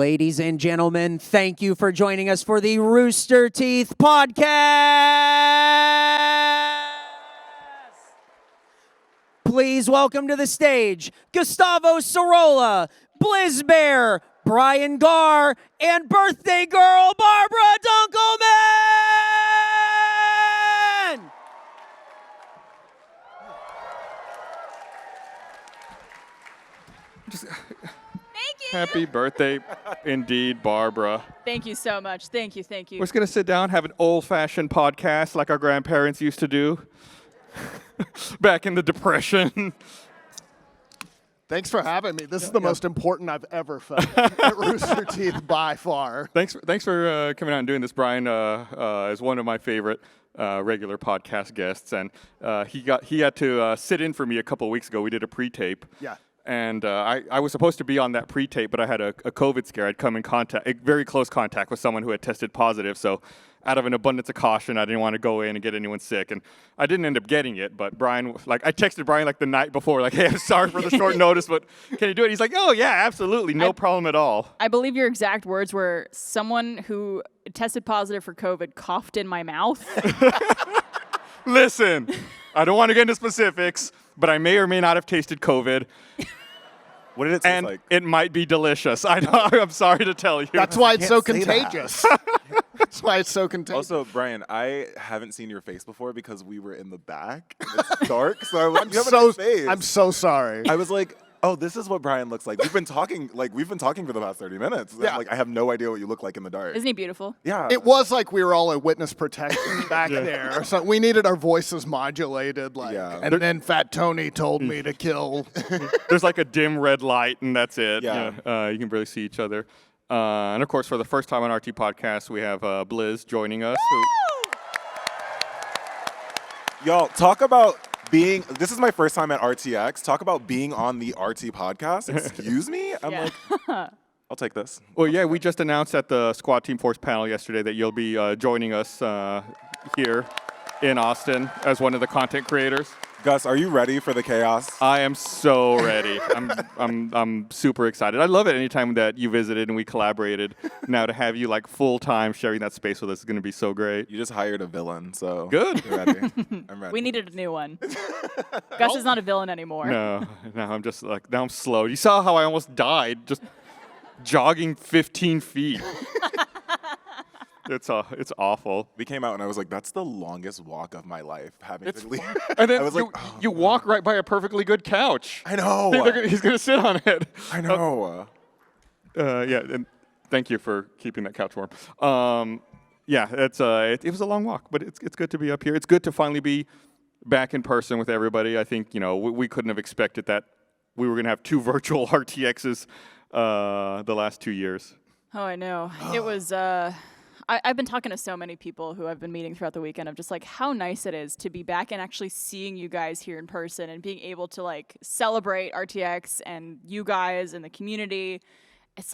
Ladies and gentlemen, thank you for joining us for the Rooster Teeth Podcast. Please welcome to the stage Gustavo Sorola, Blizzbear, Brian Gaar, and birthday girl Barbara Dunkelman! Happy birthday, indeed, Barbara. Thank you so much. Thank you. We're just going to sit down, have an old-fashioned podcast like our grandparents used to do back in the Depression. Thanks for having me. This is the most important I've ever felt at Rooster Teeth by far. Thanks for coming out and doing this. Brian is one of my favorite regular podcast guests, and he had to sit in for me a couple of weeks ago. We did a pre-tape. Yeah. And I was supposed to be on that pre-tape, but I had a COVID scare. I'd come in very close contact with someone who had tested positive. So out of an abundance of caution, I didn't want to go in and get anyone sick. And I didn't end up getting it, but Brian, I texted Brian the night before, hey, I'm sorry for the short notice, but can you do it? He's like, oh, yeah, absolutely. No problem at all. I believe your exact words were, someone who tested positive for COVID coughed in my mouth. Listen, I don't want to get into specifics, but I may or may not have tasted COVID. What did it taste like? It might be delicious. I'm sorry to tell you. That's why it's so contagious. That's why it's so contagious. Also, Brian, I haven't seen your face before because we were in the back. It's dark, so I was like, you have a nice face. I'm so sorry. I was like, oh, this is what Brian looks like. We've been talking for the past 30 minutes. Yeah. I have no idea what you look like in the dark. Isn't he beautiful? Yeah. It was like we were all in witness protection back there. So we needed our voices modulated. Yeah. And then Fat Tony told me to kill. There's a dim red light, and that's it. Yeah. You can barely see each other. And, of course, for the first time on RT Podcast, we have Blizz joining us. Y'all, talk about this is my first time at RTX. Talk about being on the RT Podcast. Excuse me? I'm like, I'll take this. Well, yeah, we just announced at the Squad Team Force panel yesterday that you'll be joining us here in Austin as one of the content creators. Gus, are you ready for the chaos? I am so ready. I'm super excited. I love it anytime that you visited and we collaborated. Now to have you full time sharing that space with us is going to be so great. You just hired a villain, so good. You're ready. I'm ready. We needed a new one. Gus is not a villain anymore. No, I'm just now I'm slow. You saw how I almost died just jogging 15 feet. It's awful. We came out and I was like, that's the longest walk of my life. Having to leave. And then I was you walk right by a perfectly good couch. I know. He's going to sit on it. I know. Yeah, and thank you for keeping that couch warm. Yeah, it was a long walk, but it's good to be up here. It's good to finally be back in person with everybody. I think, we couldn't have expected that we were going to have 2 virtual RTXs the last 2 years. Oh, I know. It was... I've been talking to so many people who I've been meeting throughout the weekend of just how nice it is to be back and actually seeing you guys here in person and being able to celebrate RTX and you guys and the community. It's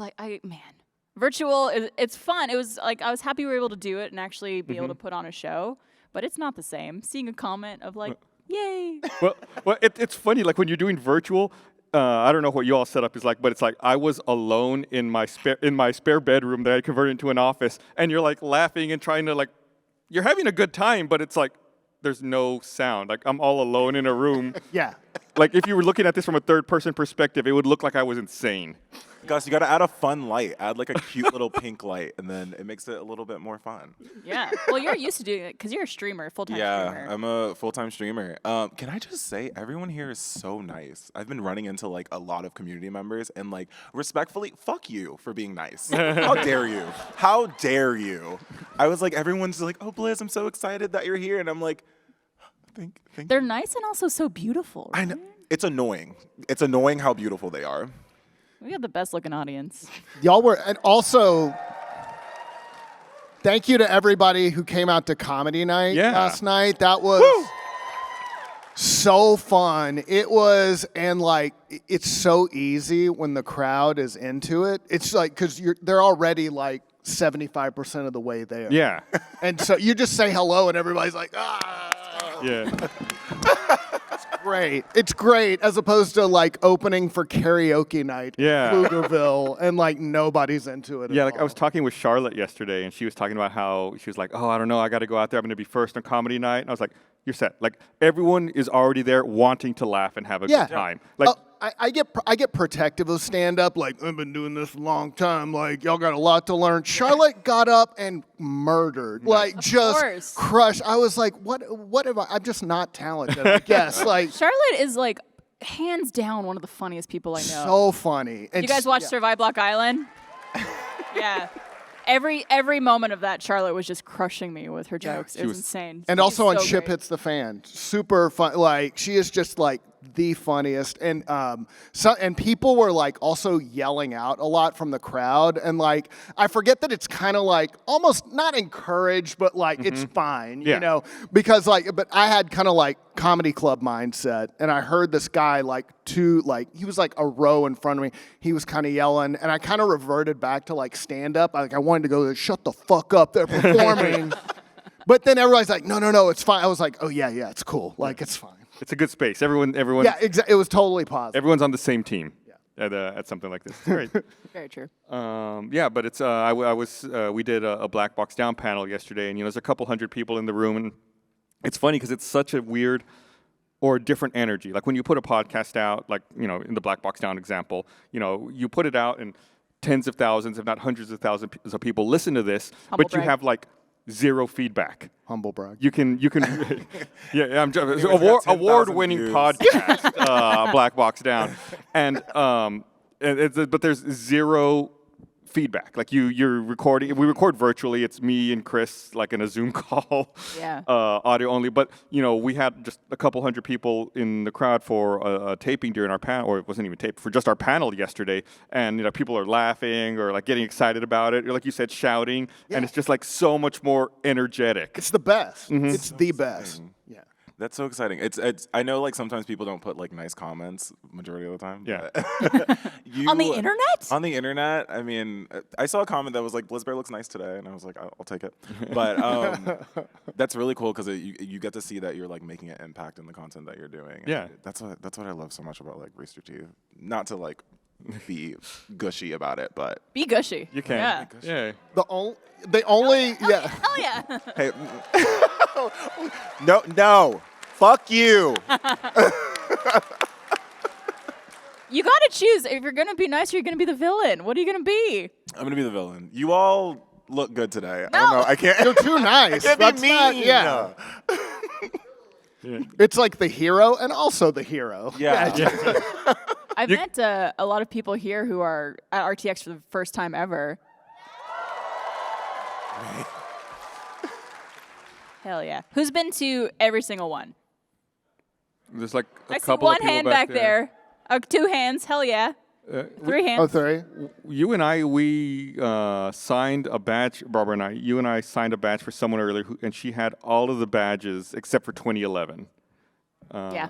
virtual, it's fun. It was I was happy we were able to do it and actually be able to put on a show, but it's not the same. Seeing a comment of yay. Well, it's funny, when you're doing virtual, I don't know what you all setup is but it's I was alone in my spare bedroom that I converted into an office, and you're laughing and trying to you're having a good time, but it's there's no sound. I'm all alone in a room. Yeah. If you were looking at this from a third-person perspective, it would look like I was insane. Gus, you got to add a fun light. Add a cute little pink light, and then it makes it a little bit more fun. Yeah. Well, you're used to doing it because you're a streamer, full-time streamer. Yeah, I'm a full-time streamer. Can I just say, everyone here is so nice. I've been running into a lot of community members, and respectfully, fuck you for being nice. How dare you? How dare you? I was everyone's oh, Blizz, I'm so excited that you're here, and I'm Thank They're nice and also so beautiful. Right? I know. It's annoying. It's annoying how beautiful they are. We got the best looking audience. Y'all were, and also, thank you to everybody who came out to comedy night last night. That was so fun. It was, and it's so easy when the crowd is into it. It's because they're already 75% of the way there. Yeah. And so you just say hello and everybody's ah. Yeah. Great. It's great as opposed to like opening for karaoke night Yeah. in Pflugerville and like nobody's into it. Yeah, at like I was all. talking with Charlotte yesterday, and she was talking about how she was like, "Oh, I don't know, I got to go out there. I'm going to be first on comedy night." And I was like, "You're set. Like everyone is already there, wanting to laugh and have a Yeah. good time. Like, I get protective of stand up. Like I've been doing this a long time. Like y'all got a lot to learn. Charlotte got up and murdered. Like Of just course. crushed. I was like, what am I? I'm just not talented. I guess like Charlotte is like hands down one of the funniest people I know. so funny. And You guys watch yeah. Survive Block Island? Yeah. Every moment of that, Charlotte was just crushing me with her jokes. It was insane. And She's also on so Ship great. Hits the Fan, super fun. Like she is just like the funniest, and and people were like also yelling out a lot from the crowd, and like I forget that it's kind of like almost not encouraged, but like it's fine, Yeah. you know, because like, but I had kind of like comedy club mindset, and I heard this guy he was like a row in front of me. He was kind of yelling, and I kind of reverted back to like stand up. I wanted to go, shut the fuck up, they're performing. But then everybody's like, no, it's fine. I was like, oh yeah, it's cool, like it's fine. it's a good space. Everyone, Yeah, exactly. It was totally positive. everyone's on the same team at something like this. It's great. Very true. Yeah, but it's we did a Black Box Down panel yesterday, and there's a couple hundred people in the room, and it's funny because it's such a weird or different energy. Like when you put a podcast out, like in the Black Box Down example, you put it out and tens of thousands, if not hundreds of thousands of people listen to this, Humble but you brag. have like zero feedback. Humble brag. You can, yeah. I'm guys got 10,000 award-winning views. podcast, Black Box Down, and but there's zero feedback. Like you're recording. We record virtually. It's me and Chris, like in a Zoom call, Yeah. audio only. But we had just a couple hundred people in the crowd for a taping during our panel, or it wasn't even taped, for just our panel yesterday. And people are laughing or like getting excited about it, or like you said, shouting, and it's just like so much more energetic. It's the best. It's the best. Yeah. That's so exciting. It's. I know like sometimes people don't put like nice comments majority of the time. Yeah. but On the internet? On the internet, I mean, I saw a comment that was like, Blizzbear looks nice today, and I was like, I'll take it. But that's really cool because you get to see that you're like making an impact in the content that you're doing. And Yeah. that's what I love so much about like Rooster Teeth. Not to like be gushy about it, but Be gushy. You can. Yeah. Yeah. The only yeah. Hell yeah. hey, no, fuck you. You gotta choose. If you're gonna be nice or you're gonna be the villain. What are you gonna be? I'm gonna be the villain. You all look good today. I don't know. I can't. You're too nice. I can't That's be not- mean. yeah. It's like the hero and also the hero. Yeah. I've met a lot of people here who are at RTX for the first time ever. Hell yeah. Who's been to every single one? There's like a I see couple one of people hand back there. 2 hands. Hell yeah. 3 hands. Oh, three. You and I, we signed a badge, Barbara and I, you and I signed a badge for someone earlier, and she had all of the badges except for 2011. Yeah.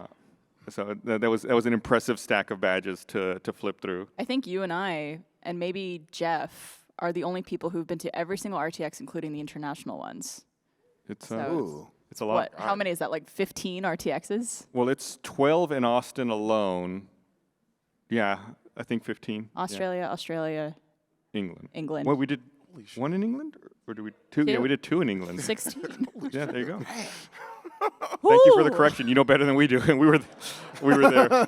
So that was an impressive stack of badges to flip through. I think you and I, and maybe Jeff, are the only people who've been to every single RTX, including the international ones. It's So it's a lot. What? How many is that? Like 15 RTXs? Well, it's 12 in Austin alone. Yeah, I think 15. Yeah. Australia, England. Well, we did one in England, or did we two? Yeah, Two. we did 2 in England. 16. Yeah, there you go. Thank you for the correction. You know better than we do, and we were there.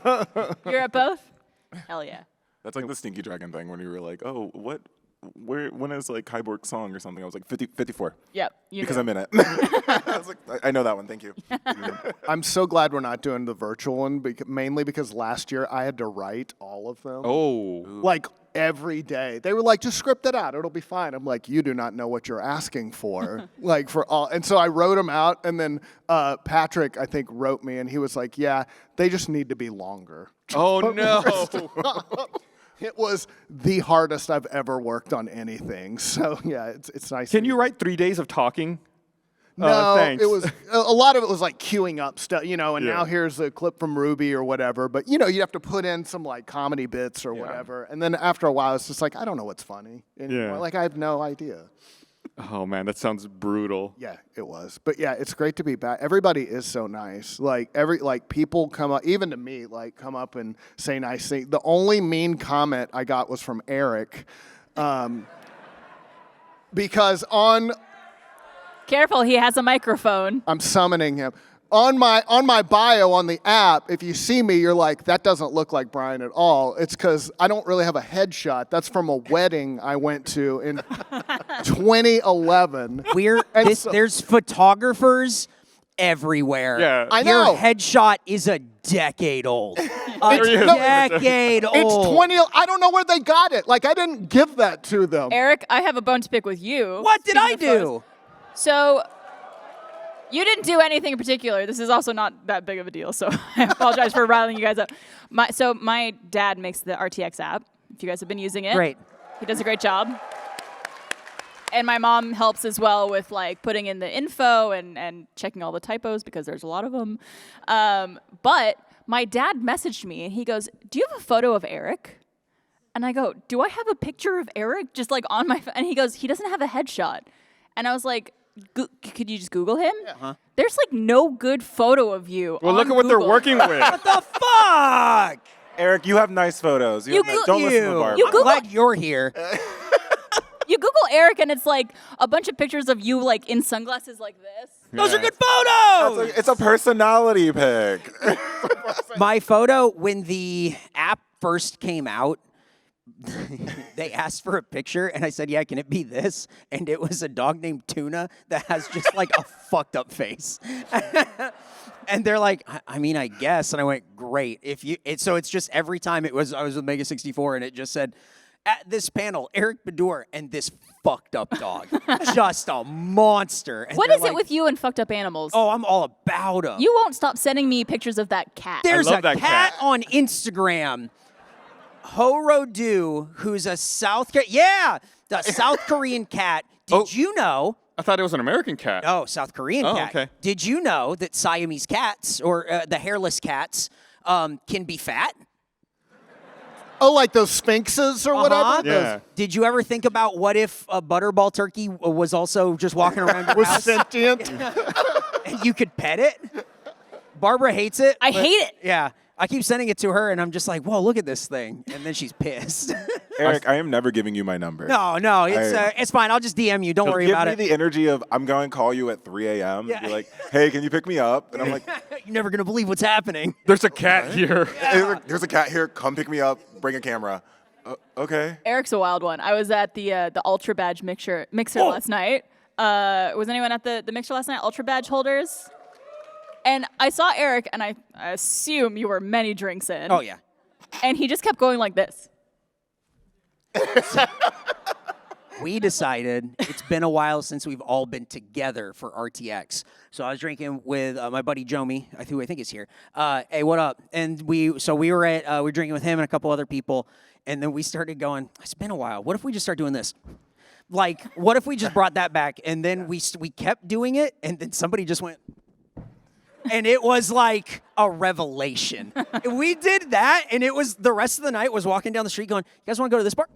You're at both? Hell yeah. That's like the Stinky Dragon thing when you were like, oh, when is like Kyborg's song or something? I was like 54. Yep. You Because know. I'm in it. I was like, I know that one. Thank you. I'm so glad we're not doing the virtual one, mainly because last year I had to write all of them. Oh, Like every day. They were like, just script it out. It'll be fine. I'm like, you do not know what you're asking for. Like for all. And so I wrote them out. And then Patrick, I think, wrote me. And he was like, yeah, they just need to be longer. oh no! It was the hardest I've ever worked on anything. So yeah, it's nice. Can you write 3 days of talking? No, thanks. it was a lot of it was like queuing up stuff, and Yeah. now here's a clip from Ruby or whatever. But you have to put in some like comedy bits or whatever, and then after a while, it's just like I don't know what's funny anymore. Yeah. Like I have no idea. Oh man, that sounds brutal. Yeah, it was. But yeah, it's great to be back. Everybody is so nice. Like people come up, even to me, like come up and say nice things. The only mean comment I got was from Eric, because Careful, he has a microphone. I'm summoning him. On my bio on the app, if you see me, you're like, that doesn't look like Brian at all. It's because I don't really have a headshot. That's from a wedding I went to in 2011. There's photographers everywhere. Yeah. I know. Your headshot is a decade old. Decade old. It's 20. I don't know where they got it. Like, I didn't give that to them. Eric, I have a bone to pick with you. What did I Speaking of photos. do? So, you didn't do anything in particular. This is also not that big of a deal, so I apologize for riling you guys up. My dad makes the RTX app, if you guys have been using it. Great. He does a great job. And my mom helps as well with like putting in the info and checking all the typos because there's a lot of them. But my dad messaged me and he goes, "Do you have a photo of Eric?" And I go, "Do I have a picture of Eric just like on my phone?" And he goes, "He doesn't have a headshot." And I was like, could you just Google him? Uh-huh. There's like no good photo of you. Well, on look at what they're Google. working with. What the fuck? Eric, you have nice photos. You Don't listen to Barbara. You I'm Google- glad you're here. You Google Eric and it's like a bunch of pictures of you like in sunglasses like this. Those are Yeah. good photos. It's a personality pic. My photo, when the app first came out, they asked for a picture, and I said, "Yeah, can it be this?" And it was a dog named Tuna that has just like a fucked up face. And they're like, I mean, I guess. And I went, "Great." So it's just every time I was with Mega 64, and it just said, "At this panel, Eric Bedour and this fucked up dog, just a monster." And What they're is it like, with you and fucked up animals? Oh, I'm all about them. You won't stop sending me pictures of that cat. There's love a that cat cat. on Instagram, Horodu, who's a South Korean cat. Did you know? I thought it was an American cat. Oh, South Korean Oh, cat. okay. Did you know that Siamese cats or the hairless cats can be fat? Oh, like those sphinxes or whatever? Uh-huh. Yeah. Did you ever think about what if a butterball turkey was also just walking around your Was house sentient? and you could pet it? Barbara hates it. I but- hate it. Yeah. I keep sending it to her, and I'm just like, whoa, look at this thing. And then she's pissed. Eric, I am never giving you my number. No, it's fine. I'll just DM you. Don't worry Give about me it. the energy of I'm going to call you at 3 a.m. Yeah. Be like, hey, can you pick me up? And I'm like, You're never going to believe what's happening. There's a cat here. there's a cat here. Come pick me up. Bring a camera. Okay. Eric's a wild one. I was at the Ultra Badge mixer last night. Was anyone at the mixer last night? Ultra Badge holders? And I saw Eric, and I assume you were many drinks in. Oh, yeah. And he just kept going like this. We decided it's been a while since we've all been together for RTX. So I was drinking with my buddy Jomi, who I think is here. Hey, what up? And we were drinking with him and a couple other people, and then we started going, it's been a while. What if we just start doing this? Like, what if we just brought that back? And then we kept doing it, and then somebody just went, and it was like a revelation. We did that, and it was the rest of the night was walking down the street going, you guys want to go to this bar?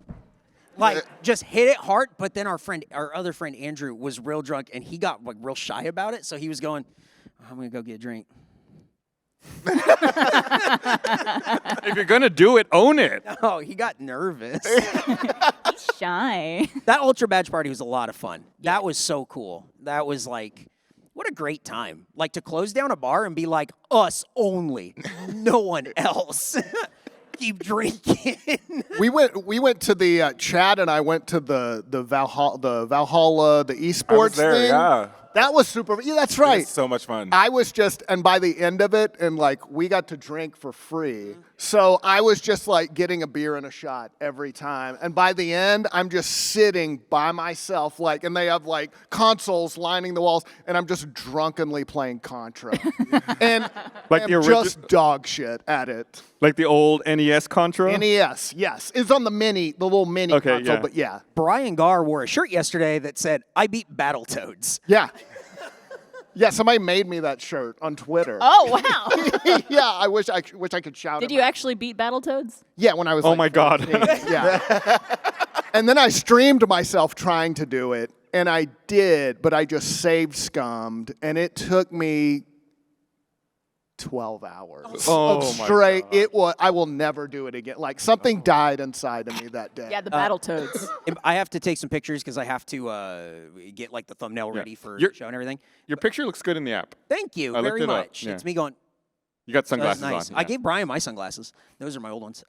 Like, just hit it hard. But then our other friend Andrew was real drunk, and he got like real shy about it. So he was going, I'm going to go get a drink. If you're gonna do it, own it. Oh, he got nervous. Shy. That Ultra Badge party was a lot of fun. That was so cool. That was like, what a great time. Like, to close down a bar and be like, us only, no one else. Keep drinking. We went to the Chad and I went to the Valhalla, the esports there, thing. yeah. That was super. Yeah, that's right. It's so much fun. I was just, and by the end of it, and like we got to drink for free. So I was just like getting a beer and a shot every time. And by the end, I'm just sitting by myself, like, and they have like consoles lining the walls, and I'm just drunkenly playing Contra. And Like I'm the just dog shit at it. Like the old NES Contra. NES, yes. It's on the little mini Okay, console, yeah. but yeah. Brian Gaar wore a shirt yesterday that said, I beat Battletoads. Yeah. Yeah, somebody made me that shirt on Twitter. Oh, wow. Yeah, I wish I could shout Did it you out. actually beat Battletoads? Yeah, when I was Oh like my God. 14. Yeah. And then I streamed myself trying to do it, And I did, but I just saved scummed, and it took me 12 hours Oh of my straight. God. It was. I will never do it again. Like something died inside of me that day. Yeah, the battle toads. I have to take some pictures because I have to get like the thumbnail ready for Your- the show and everything. Your picture looks good in the app. Thank you I looked very it up, much. yeah. It's me going. You got That's sunglasses nice. on. I gave Brian my sunglasses. Those are my old ones.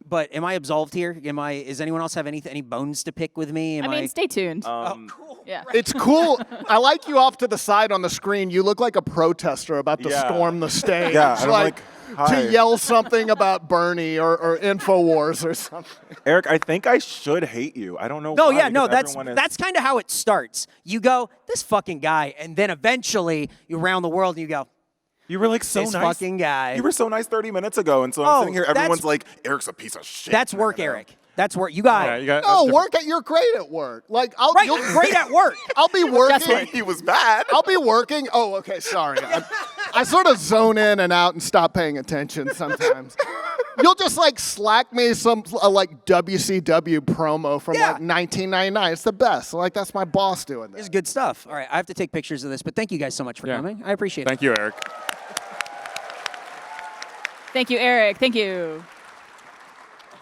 But am I absolved here? Is anyone else have any bones to pick with me? I mean, stay tuned. Oh, cool. Yeah. It's cool. I like you off to the side on the screen. You look like a protester about to Yeah. storm the stage. Yeah, and I'm like, hi. to yell something about Bernie or InfoWars or something. Eric, I think I should hate you. I don't know No, why. yeah, no, because everyone is- that's kind of how it starts. You go, this fucking guy, and then eventually you round the world and you go, You were like so this nice. fucking guy. You were so nice 30 minutes ago, and so Oh, I'm sitting here. Everyone's that's- like, Eric's a piece of shit. that's And I work, know. Eric. That's work. You got Yeah, it. you got No, you're great at work. Like Right, great at work. I'll be working. He was bad. I'll be working. Oh, okay, sorry. I sort of zone in and out and stop paying attention sometimes. You'll just like slack me some like WCW promo from Yeah. like 1999. It's the best. Like that's my boss doing This is that. good stuff. All right, I have to take pictures of this, but thank you guys so much for Yeah. coming. I appreciate it. Thank you, Eric. Thank you, Eric. Thank you.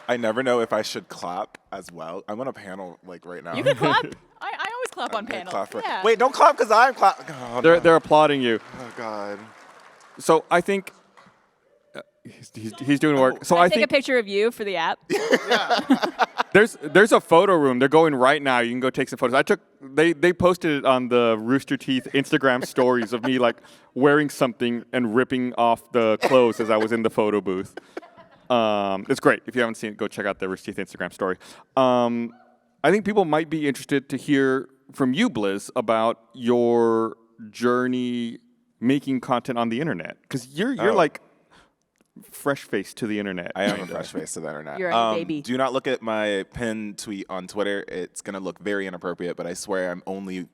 I never know if I should clap as well. I'm on a panel like right now. You can clap. I always clap on I'm gonna panels. clap for- Yeah. Wait, don't clap because I'm clapping. Oh, no. They're applauding you. Oh God. So I think he's doing work. So Can I I take a think picture of you for the app. there's a photo room. They're going right now. You can go take some photos. They posted it on the Rooster Teeth Instagram stories of me like wearing something and ripping off the clothes as I was in the photo booth. It's great. If you haven't seen it, go check out the Rooster Teeth Instagram story. I think people might be interested to hear from you, Blizz, about your journey making content on the internet, because you're like fresh face to the internet. I am a fresh face to the internet. You're a baby. Do not look at my pinned tweet on Twitter. It's gonna look very inappropriate, but I swear I'm only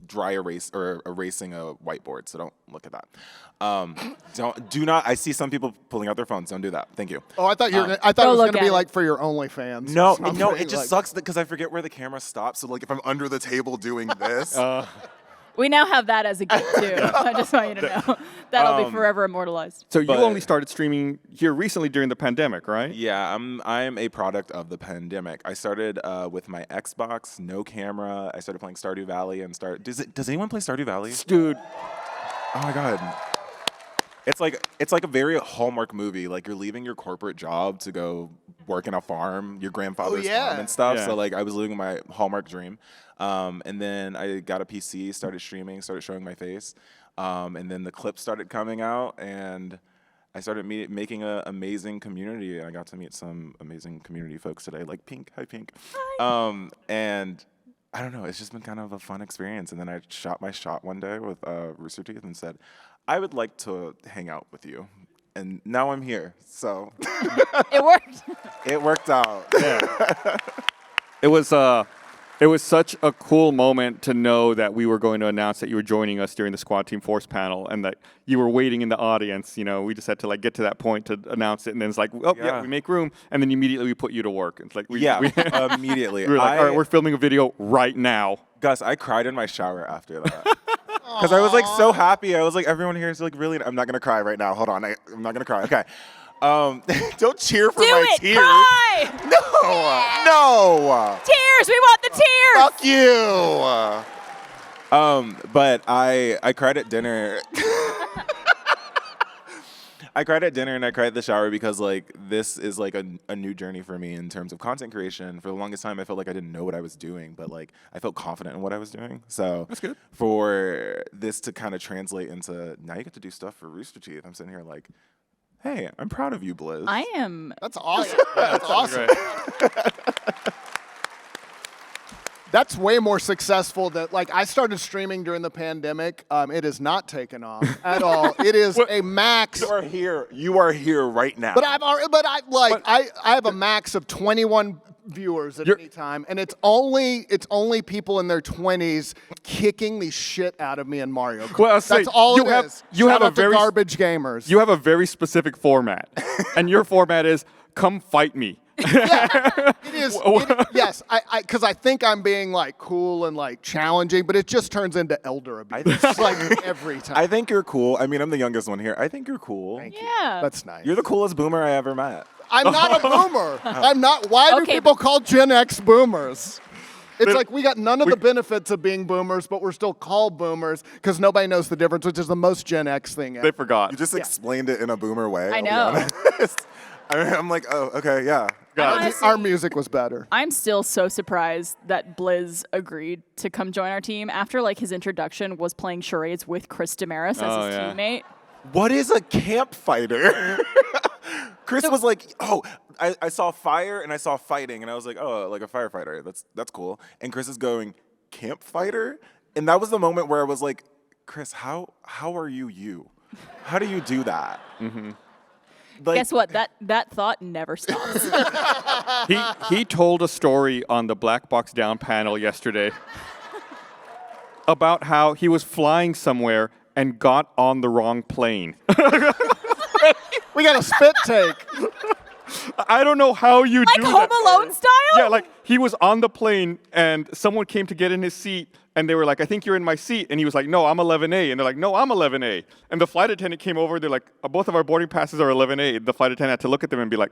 dry erasing a whiteboard, so don't look at that. Do not. I see some people pulling out their phones. Don't do that. Thank you. Oh, I thought you were. I thought it Go was look going to at be it. like for your OnlyFans. No, or something, no, it just like- sucks because I forget where the camera stops. So like if I'm under the table doing this, We now have that as a gift too. I just want you to know. That'll be forever immortalized. So you But- only started streaming here recently during the pandemic, right? yeah, I am a product of the pandemic. I started with my Xbox, no camera. I started playing Stardew Valley and Does anyone play Stardew Valley? Dude, Oh my god. It's like a very Hallmark movie. Like you're leaving your corporate job to go work in a farm, your grandfather's yeah. farm and stuff. Yeah. So like I was living my Hallmark dream. And then I got a PC, started streaming, started showing my face. And then the clips started coming out and I started making an amazing community. And I got to meet some amazing community folks today, like Pink. Hi, Pink. And I don't know. It's just been kind of a fun experience. And then I shot my shot one day with Rooster Teeth and said, I would like to hang out with you. And now I'm here. So It worked. it worked out. it was such a cool moment to know that we were going to announce that you were joining us during the Squad Team Force panel and that you were waiting in the audience. You know, we just had to like get to that point to announce it, and then it's like, oh yeah, Yeah. we make room, and then immediately we put you to work. It's like we Immediately. we were like, all right, we're filming a video right now. Gus, I cried in my shower after that. Because I was like so happy. I was like, everyone here is like really. I'm not gonna cry right now. Hold on, I'm not gonna cry. Okay. Don't cheer for Do my it. tears. Cry. No. Tears. We want the tears. Fuck you. But I cried at dinner. I cried at dinner and I cried at the shower because like this is like a new journey for me in terms of content creation. For the longest time, I felt like I didn't know what I was doing, but like I felt confident in what I was doing. So That's good. For this to kind of translate into now you get to do stuff for Rooster Teeth. I'm sitting here like, hey, I'm proud of you, Blizz. I am. That's awesome. That's awesome. That's way more successful than like I started streaming during the pandemic. It has not taken off at all. It is a max. You are here. You are here right now. But I have a max of 21 viewers at any time, and it's only people in their 20s kicking the shit out of me in Mario Kart. Well, I'll say, That's all you it have- is. you Shout have a out to very- garbage gamers. You have a very specific format, and your format is come fight me. It is. Yes, because I think I'm being like cool and like challenging, but it just turns into elder abuse. It's like every time. I think you're cool. I mean, I'm the youngest one here. I think you're cool. Thank you. Yeah. That's nice. You're the coolest boomer I ever met. I'm not a boomer. I'm not. Why do Okay. people call Gen X boomers? It's like we got none of the benefits of being boomers, but we're still called boomers because nobody knows the difference, which is the most Gen X thing ever. They forgot. You just explained it in a boomer way. I I'll be know. honest. I'm like, oh, okay, yeah. Honestly, Our music was better. I'm still so surprised that Blizz agreed to come join our team after like his introduction was playing charades with Chris Damaris as his teammate. What is a campfighter? Chris was like, oh, I saw fire and I saw fighting, and I was like, oh, like a firefighter. That's cool. And Chris is going, campfighter? And that was the moment where I was like, Chris, how are you? How do you do that? Mm-hmm. Like, Guess what? That thought never stops. He told a story on the Black Box Down panel yesterday about how he was flying somewhere and got on the wrong plane. We got a spit take. I don't know how you Like do Home that. Alone style? Yeah, like he was on the plane and someone came to get in his seat and they were like, I think you're in my seat. And he was like, no, I'm 11A. And they're like, no, I'm 11A. And the flight attendant came over. They're like, both of our boarding passes are 11A. The flight attendant had to look at them and be like,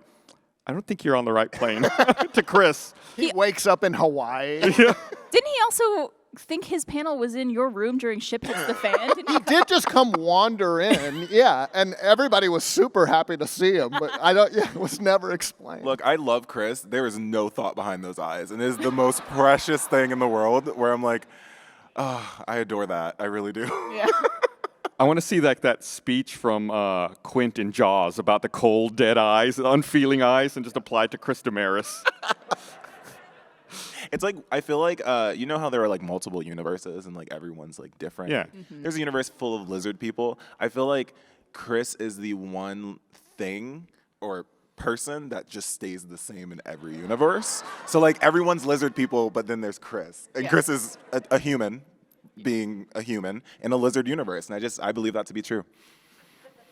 I don't think you're on the right plane. To Chris. He wakes up in Hawaii. Didn't he also think his panel was in your room during Ship Hits the Fan? Didn't he? Did just come wander in, yeah, and everybody was super happy to see him, but it was never explained. Look, I love Chris. There is no thought behind those eyes, and it is the most precious thing in the world. Where I'm like, oh, I adore that. I really do. Yeah. I want to see like that speech from Quint in Jaws about the cold, dead eyes, the unfeeling eyes, and just applied to Chris Damaris. It's like, I feel like, you know how there are like multiple universes and like everyone's like different? Yeah. Mm-hmm. There's a universe full of lizard people. I feel like Chris is the one thing or person that just stays the same in every universe. So like everyone's lizard people, but then there's Chris. And Yeah. Chris is a human being a human in a lizard universe. And I believe that to be true.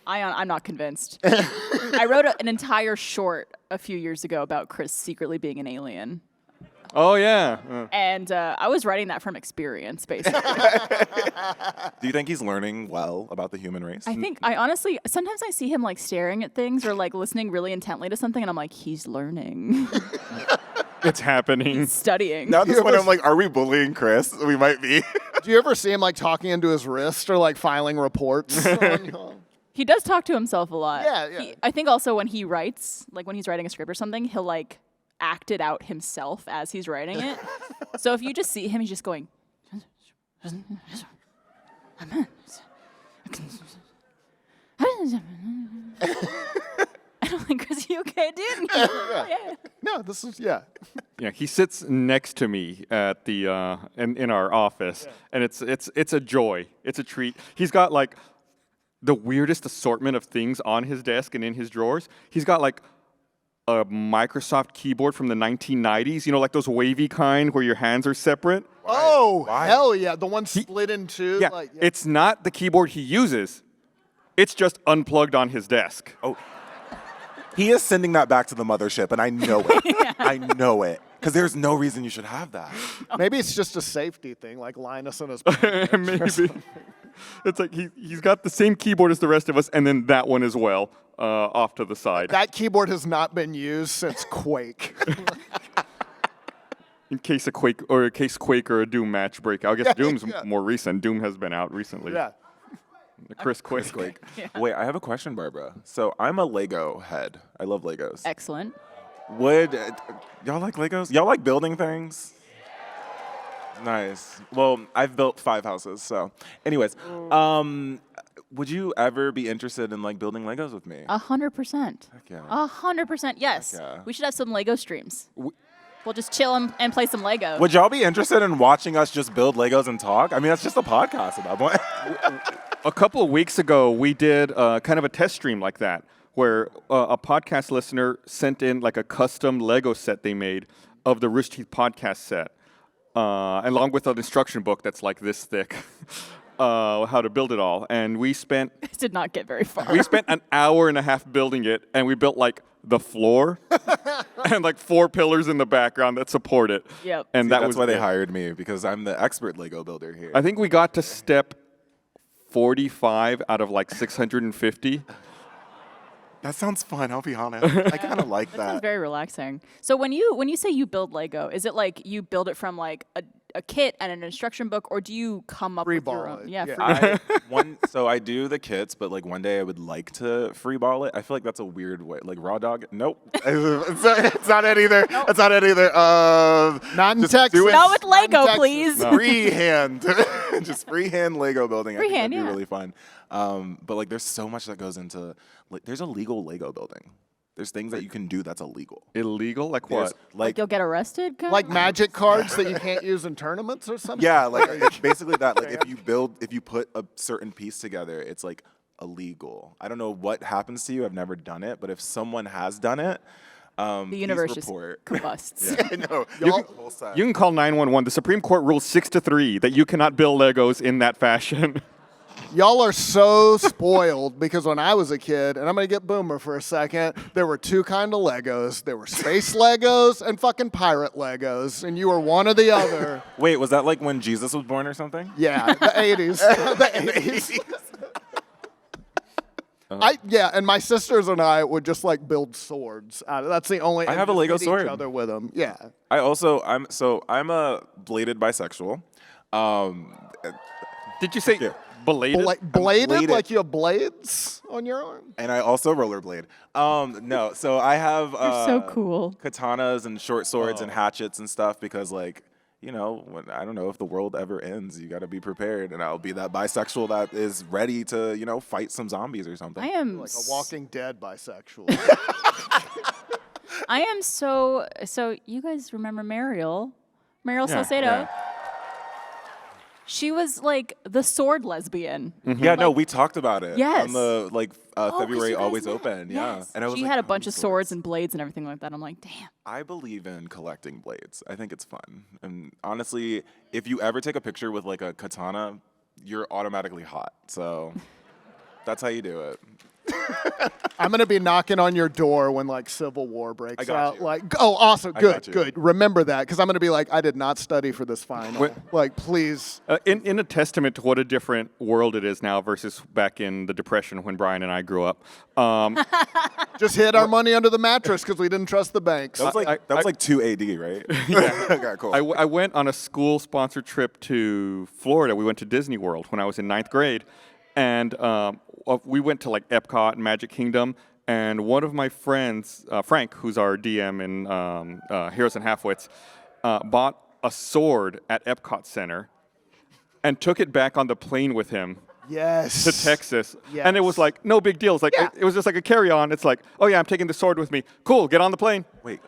I'm not convinced. I wrote an entire short a few years ago about Chris secretly being an alien. Oh, yeah. And I was writing that from experience, basically. Do you think he's learning well about the human race? I think, sometimes I see him like staring at things or like listening really intently to something, and I'm like, he's learning, It's happening. studying. Now at this point, I'm like, are we bullying Chris? We might be. Do you ever see him like talking into his wrist or like filing reports? He does talk to himself a lot. Yeah. I think also when he writes, like when he's writing a script or something, he'll like act it out himself as he's writing it. So if you just see him, he's just going. I'm like, Chris, you okay, dude? Yeah. No, this is, yeah. Yeah, he sits next to me at the in our office, and it's a joy. It's a treat. He's got like the weirdest assortment of things on his desk and in his drawers. He's got like a Microsoft keyboard from the 1990s, you know, like those wavy kind where your hands are separate. Oh, Why? hell yeah. The one split in two. Yeah, Like, it's not the keyboard he uses. It's just unplugged on his desk. Oh, he is sending that back to the mothership, and I know it. I know it. Because there's no reason you should have that. Maybe it's just a safety thing, like Linus and his. Maybe. It's like he's got the same keyboard as the rest of us, and then that one as well, off to the side. That keyboard has not been used since Quake. In case Quake or a Doom match break. I guess Doom's more recent. Doom has been out recently. Yeah. The Chris Quake. Wait, I have a question, Barbara. So I'm a Lego head. I love Legos. Excellent. Would y'all like Legos? Y'all like building things? Nice. Well, I've built 5 houses, so. Anyways, would you ever be interested in like building Legos with me? 100%. Heck yeah. 100%. Yes. Heck yeah. We should have some Lego streams. We'll just chill and play some Lego. Would y'all be interested in watching us just build Legos and talk? I mean, that's just a podcast at that point. A couple of weeks ago, we did kind of a test stream like that, where a podcast listener sent in like a custom Lego set they made of the Rooster Teeth podcast set, along with an instruction book that's like this thick, how to build it all. And we spent This did not get very far. an hour and a half building it, and we built like the floor and like 4 pillars in the background that support it. Yep. And See, that that's was why they it. hired me, because I'm the expert Lego builder here. I think we got to step 45 out of like 650. That sounds fun, I'll be honest. I kind of like That sounds that. very relaxing. So when you say you build Lego, is it like you build it from like a kit and an instruction book, or do you come up with your Freeball own? it, Yeah, yeah. So I do the kits, but like one day I would like to free ball it. I feel like that's a weird way. Like raw dog? Nope. it's not it either. It's not it either. Not in just Texas. do it. Not with Not in Lego, Texas. please. Freehand. Just freehand Lego building. I think Freehand, that'd be yeah. really fun. But like there's so much that goes into like there's illegal Lego building. There's things that you can do that's illegal. Illegal? Like There's, what? Like you'll get arrested? Kind Like of? magic cards that you can't use in tournaments or something? yeah, like basically that. Like if you put a certain piece together, it's like illegal. I don't know what happens to you. I've never done it, but if someone has done it, The universe please just report. combusts. I know. You can call 911. The Supreme Court rules 6-3 that you cannot build Legos in that fashion. Y'all are so spoiled because when I was a kid, and I'm gonna get boomer for a second, there were 2 kind of Legos. There were space Legos and fucking pirate Legos, and you were one or the other. Wait, was that like when Jesus was born or something? Yeah, the 80s. The 80s. And my sisters and I would just like build swords. That's the only. I and have a just Lego hit sword. Each other with them. Yeah. I'm a bladed bisexual. Did you say Yeah. belated? Bladed, bladed. like you have blades on your arm. And I also rollerblade. No, so I have You're so cool. katanas and short swords and hatchets and stuff because, like, you know, I don't know if the world ever ends, you got to be prepared, and I'll be that bisexual that is ready to, you know, fight some zombies or something. I am Like a Walking Dead bisexual. I am so you guys remember Mariel Salcedo? yeah. She was like the sword lesbian. Yeah, no, we talked about it Yes. on the Oh, 'cause February you guys Always met. Open. Yeah, Yes. and I was she like, had a "Oh, bunch of these swords and blades and everything like that. I'm like, damn. I believe in collecting blades. I think it's fun. And honestly, if you ever take a picture with like a katana, you're automatically hot. So that's how you do it. I'm gonna be knocking on your door when like Civil War breaks got out. you. Like, oh, awesome, I good, got you. good. Remember that, because I'm gonna be like, I did not study for this final. Wait. Like, please. In a testament to what a different world it is now versus back in the Depression when Brian and I grew up. Just hid our money under the mattress because we didn't trust the banks. That was like 2 AD, right? Okay, cool. I went on a school-sponsored trip to Florida. We went to Disney World when I was in 9th grade. And we went to like Epcot and Magic Kingdom. And one of my friends, Frank, who's our DM in Heroes and Halfwits, bought a sword at Epcot Center and took it back on the plane with him Yes. to Texas. Yes. And it was like, no big deal. It's like, Yeah. it was just like a carry-on. It's like, oh yeah, I'm taking the sword with me. Cool, get on the plane. Wait,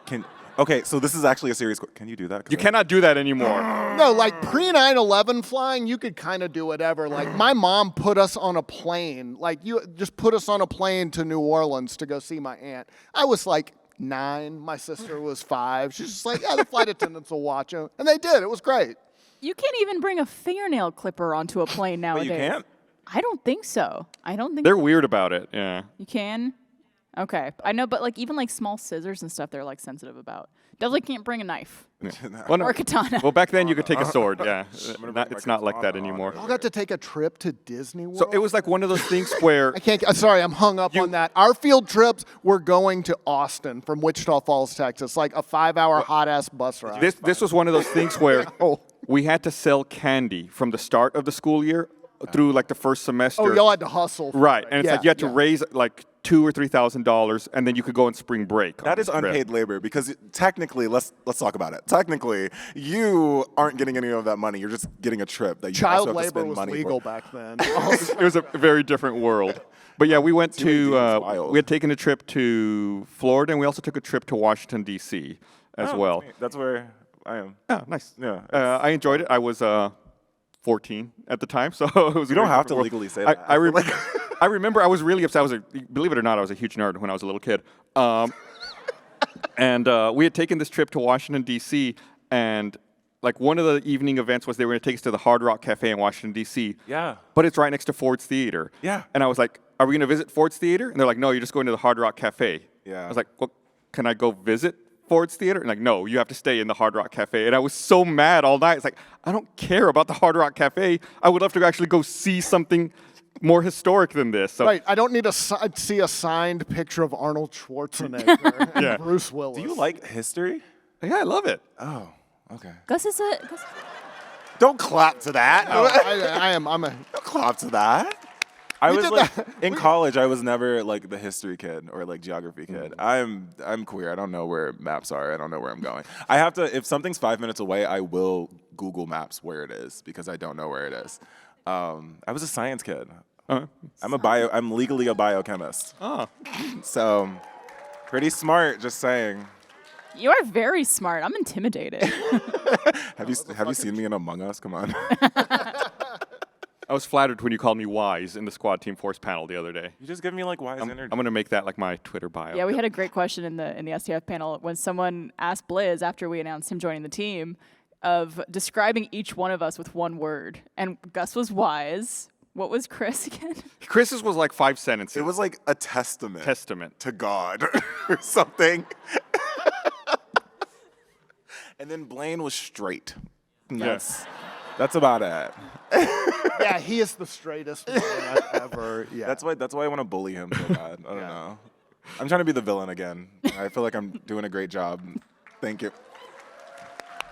okay, so this is actually a serious question. Can you do that? 'Cause You cannot do that anymore. No, like pre 9/11 flying, you could kind of do whatever. Like my mom put us on a plane. Like you just put us on a plane to New Orleans to go see my aunt. I was like 9. My sister was 5. She's just like, yeah, the flight attendants will watch them, and they did. It was great. You can't even bring a fingernail clipper onto a plane nowadays. you can't? I don't think so. I don't think They're weird about it, yeah. you can. Okay, I know, but like even like small scissors and stuff, they're like sensitive about. Definitely can't bring a knife Well, no. or a katana. Well, back then you could take a sword, yeah. bring my It's not like that katana anymore. I got to take a trip to Disney World. So it was like one of those things where I can't. Sorry, I'm hung up on that. Our field trips, we're going to Austin from Wichita Falls, Texas. Like a 5-hour hot ass bus ride. this was one of those things where Oh. we had to sell candy from the start of the school year through like the first semester. Oh, y'all had to hustle. for Right, it. and it's Yeah, like you had to yeah. raise like $2,000 or $3,000, and then you could go on spring break. on That is this trip. unpaid labor because technically, let's talk about it. Technically, you aren't getting any of that money. You're just getting a trip that you Child also have to labor spend was money legal for. back then. It was a very different world. But yeah, we went Too many to things wild. we had taken a trip to Florida, and we also took a trip to Washington D.C. as Oh, well. That's where I am. Yeah, nice. Yeah, I enjoyed it. I was 14 at the time, so it was. You don't have to legally say that. I remember I was really upset. Believe it or not, I was a huge nerd when I was a little kid. And we had taken this trip to Washington D.C. and like one of the evening events was they were going to take us to the Hard Rock Cafe in Washington D.C. Yeah. But it's right next to Ford's Theater. Yeah. And I was like, "Are we going to visit Ford's Theater?" And they're like, "No, you're just going to the Hard Rock Cafe." Yeah. I was like, "Well, can I go visit Ford's Theater? And like, no, you have to stay in the Hard Rock Cafe. And I was so mad all night. It's like, I don't care about the Hard Rock Cafe. I would love to actually go see something more historic than this. So, Right, I don't need to see a signed picture of Arnold Schwarzenegger and Yeah. Bruce Willis. Do you like history? yeah, I love it. Oh, okay. Gus is a. Don't clap to that. I'm a. Don't clap to that. I was did like that. in college. I was never like the history kid or like geography kid. I'm queer. I don't know where maps are. I don't know where I'm going. I have to. If something's 5 minutes away, I will Google Maps where it is because I don't know where it is. I was a science kid. I'm legally a biochemist. Oh. So pretty smart. Just saying. You are very smart. I'm intimidated. Have you seen me in Among Us? Come on. I was flattered when you called me wise in the Squad Team Force panel the other day. You just give me like wise I'm energy. going to make that like my Twitter bio. Yeah, we had a great question in the STF panel when someone asked Blizz after we announced him joining the team of describing each one of us with one word. And Gus was wise. What was Chris again? Chris's was like 5 sentences. It was like a testament Testament. to God or something. And then Blaine was straight. Yes. That's about it. Yeah, he is the straightest man I've ever. Yeah. That's why I want to bully him so bad. I don't know. I'm trying to be the villain again. I feel like I'm doing a great job. Thank you.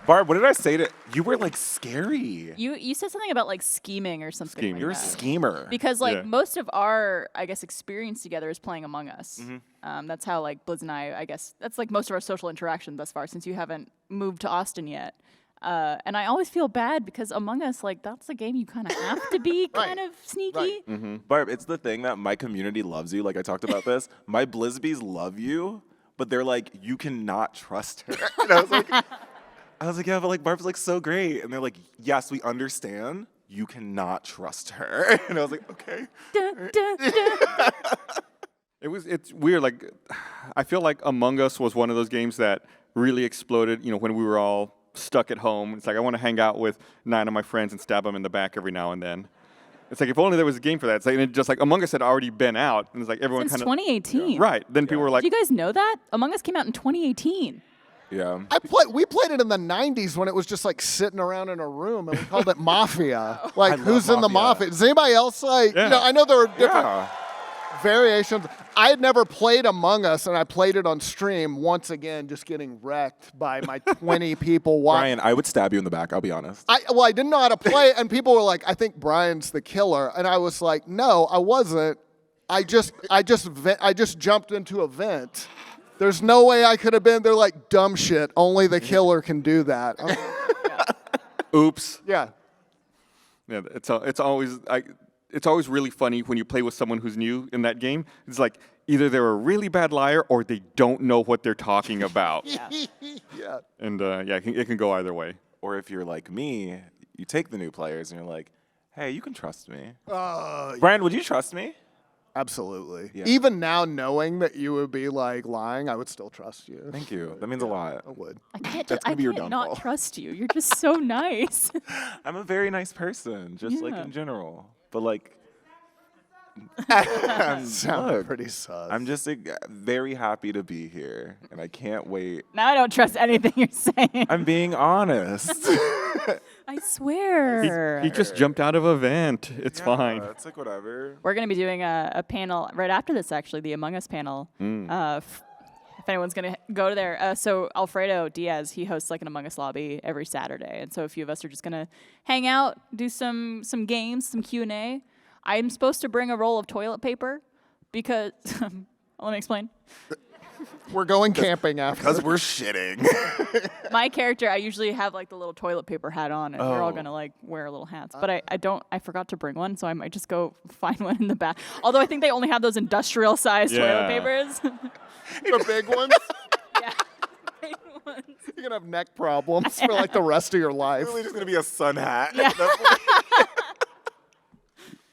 Barb, what did I say to you? Were like scary. You said something about like scheming or something. Scheming. Like You're a that. schemer. Because like Yeah. most of our, I guess, experience together is playing Among Us. That's how like Blizz and I guess, that's like most of our social interaction thus far since you haven't moved to Austin yet. And I always feel bad because Among Us, like that's a game you kind of have to be kind of sneaky. Barb, it's the thing that my community loves you. Like I talked about this. My Blizzbees love you, but they're like, you cannot trust her. And I was like, yeah, but like Barb's like so great. And they're like, yes, we understand. You cannot trust her. And I was like, okay. Dun, dun, dun. It's weird. Like, I feel like Among Us was one of those games that really exploded, when we were all stuck at home. It's like, I want to hang out with 9 of my friends and stab them in the back every now and then. It's like, if only there was a game for that. It's like, and it just like Among Us had already been out. And it's like, everyone Since kind of. 2018. Right. Then people were like, Did you guys know that? Among Us came out in 2018. Yeah. We played it in the 90s when it was just like sitting around in a room and we called it Mafia. Like, love who's in the Mafia. Mafia? Does anybody else like, Yeah. I know there were different Yeah. variations. I had never played Among Us and I played it on stream once again, just getting wrecked by my 20 people watching. Brian, I would stab you in the back, I'll be honest. I didn't know how to play, and people were like, "I think Brian's the killer," and I was like, "No, I wasn't. I just jumped into a vent. There's no way I could have been." They're like, "Dumb shit. Only the killer can do that." I'm like, oops. yeah. Yeah, it's always really funny when you play with someone who's new in that game. It's like either they're a really bad liar or they don't know what they're talking about. Yeah. And it can go either way. Or if you're like me, you take the new players and you're like, hey, you can trust me. Brian, would you trust me? Absolutely. Yeah. Even now, knowing that you would be like lying, I would still trust you. Thank you. That means a lot. I would. I can't, That's I gonna be your can't downfall. not trust you. You're just so nice. I'm a very nice person, just like Yeah. in general. But like, Sounded pretty sus. I'm just very happy to be here, and I can't wait. Now I don't trust anything you're saying. I'm being honest. I swear. He just jumped out of a vent. It's fine. It's like whatever. We're going to be doing a panel right after this, actually, the Among Us panel. If anyone's going to go there. So Alfredo Diaz, he hosts like an Among Us lobby every Saturday. And so a few of us are just going to hang out, do some games, some Q&A. I'm supposed to bring a roll of toilet paper because, let me explain. We're going camping after. Because we're shitting. My character, I usually have like the little toilet paper hat on, and we're all Oh. gonna like wear little hats. But I forgot to bring one, so I might just go find one in the back. Although I think they only have those industrial sized toilet Yeah. papers. The big ones. Yeah. Big ones. You're gonna have neck problems for like the rest of your life. Really just gonna be a sun hat. Yeah.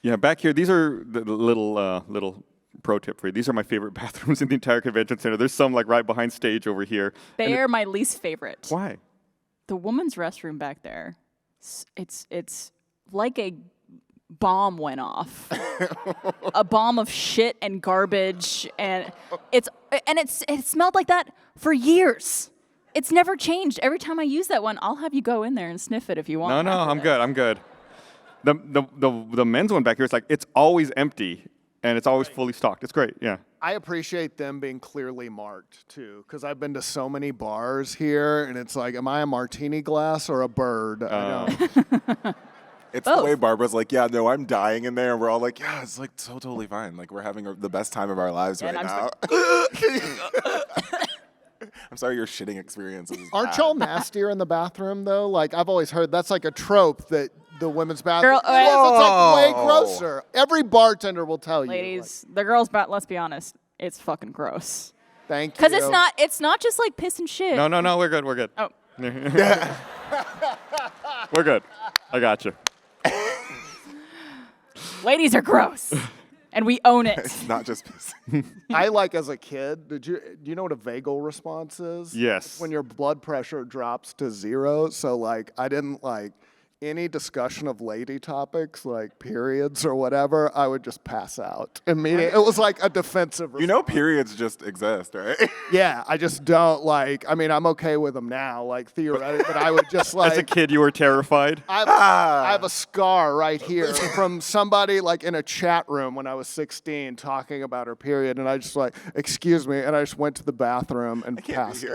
Yeah, back here, these are the little pro tip for you. These are my favorite bathrooms in the entire convention center. There's some like right behind stage over here. They are my least favorite. Why? The woman's restroom back there, it's like a bomb went off. A bomb of shit and garbage, and it smelled like that for years. it's never changed. Every time I use that one, I'll have you go in there and sniff it if you want. No, after I'm this. good. I'm good. The men's one back here is like it's always empty and it's always fully stocked. It's great. Yeah. I appreciate them being clearly marked too, because I've been to so many bars here, and it's like, am I a martini glass or a bird? I don't. It's the way Barbara's like, yeah, no, I'm dying in there, and we're all like, yeah, it's like so totally fine. Like we're having the best time of our lives right I'm now. I'm sorry your shitting experiences. Aren't y'all nastier in the bathroom though? Like I've always heard that's like a trope that the women's bathroom. Girl, It's like way Whoa. grosser. Every bartender will tell you. Ladies, the girls, but let's be honest, it's fucking gross. Like, thank you. Because it's not just like piss and shit. No, we're good. We're good. Oh. We're good. I got you. Ladies are gross. And we own it. It's not just piss. I like as a kid. Do you know what a vagal response is? Yes. It's when your blood pressure drops to 0. So like I didn't like any discussion of lady topics like periods or whatever. I would just pass out immediately. It was like a defensive response. You know, periods just exist, right? Yeah, I just don't like. I mean, I'm okay with them now, like theoretically, but I would just like. As a kid, you were terrified. I have a scar right here from somebody like in a chat room when I was 16 talking about her period, and I just like, excuse me, and I just went to the bathroom and passed.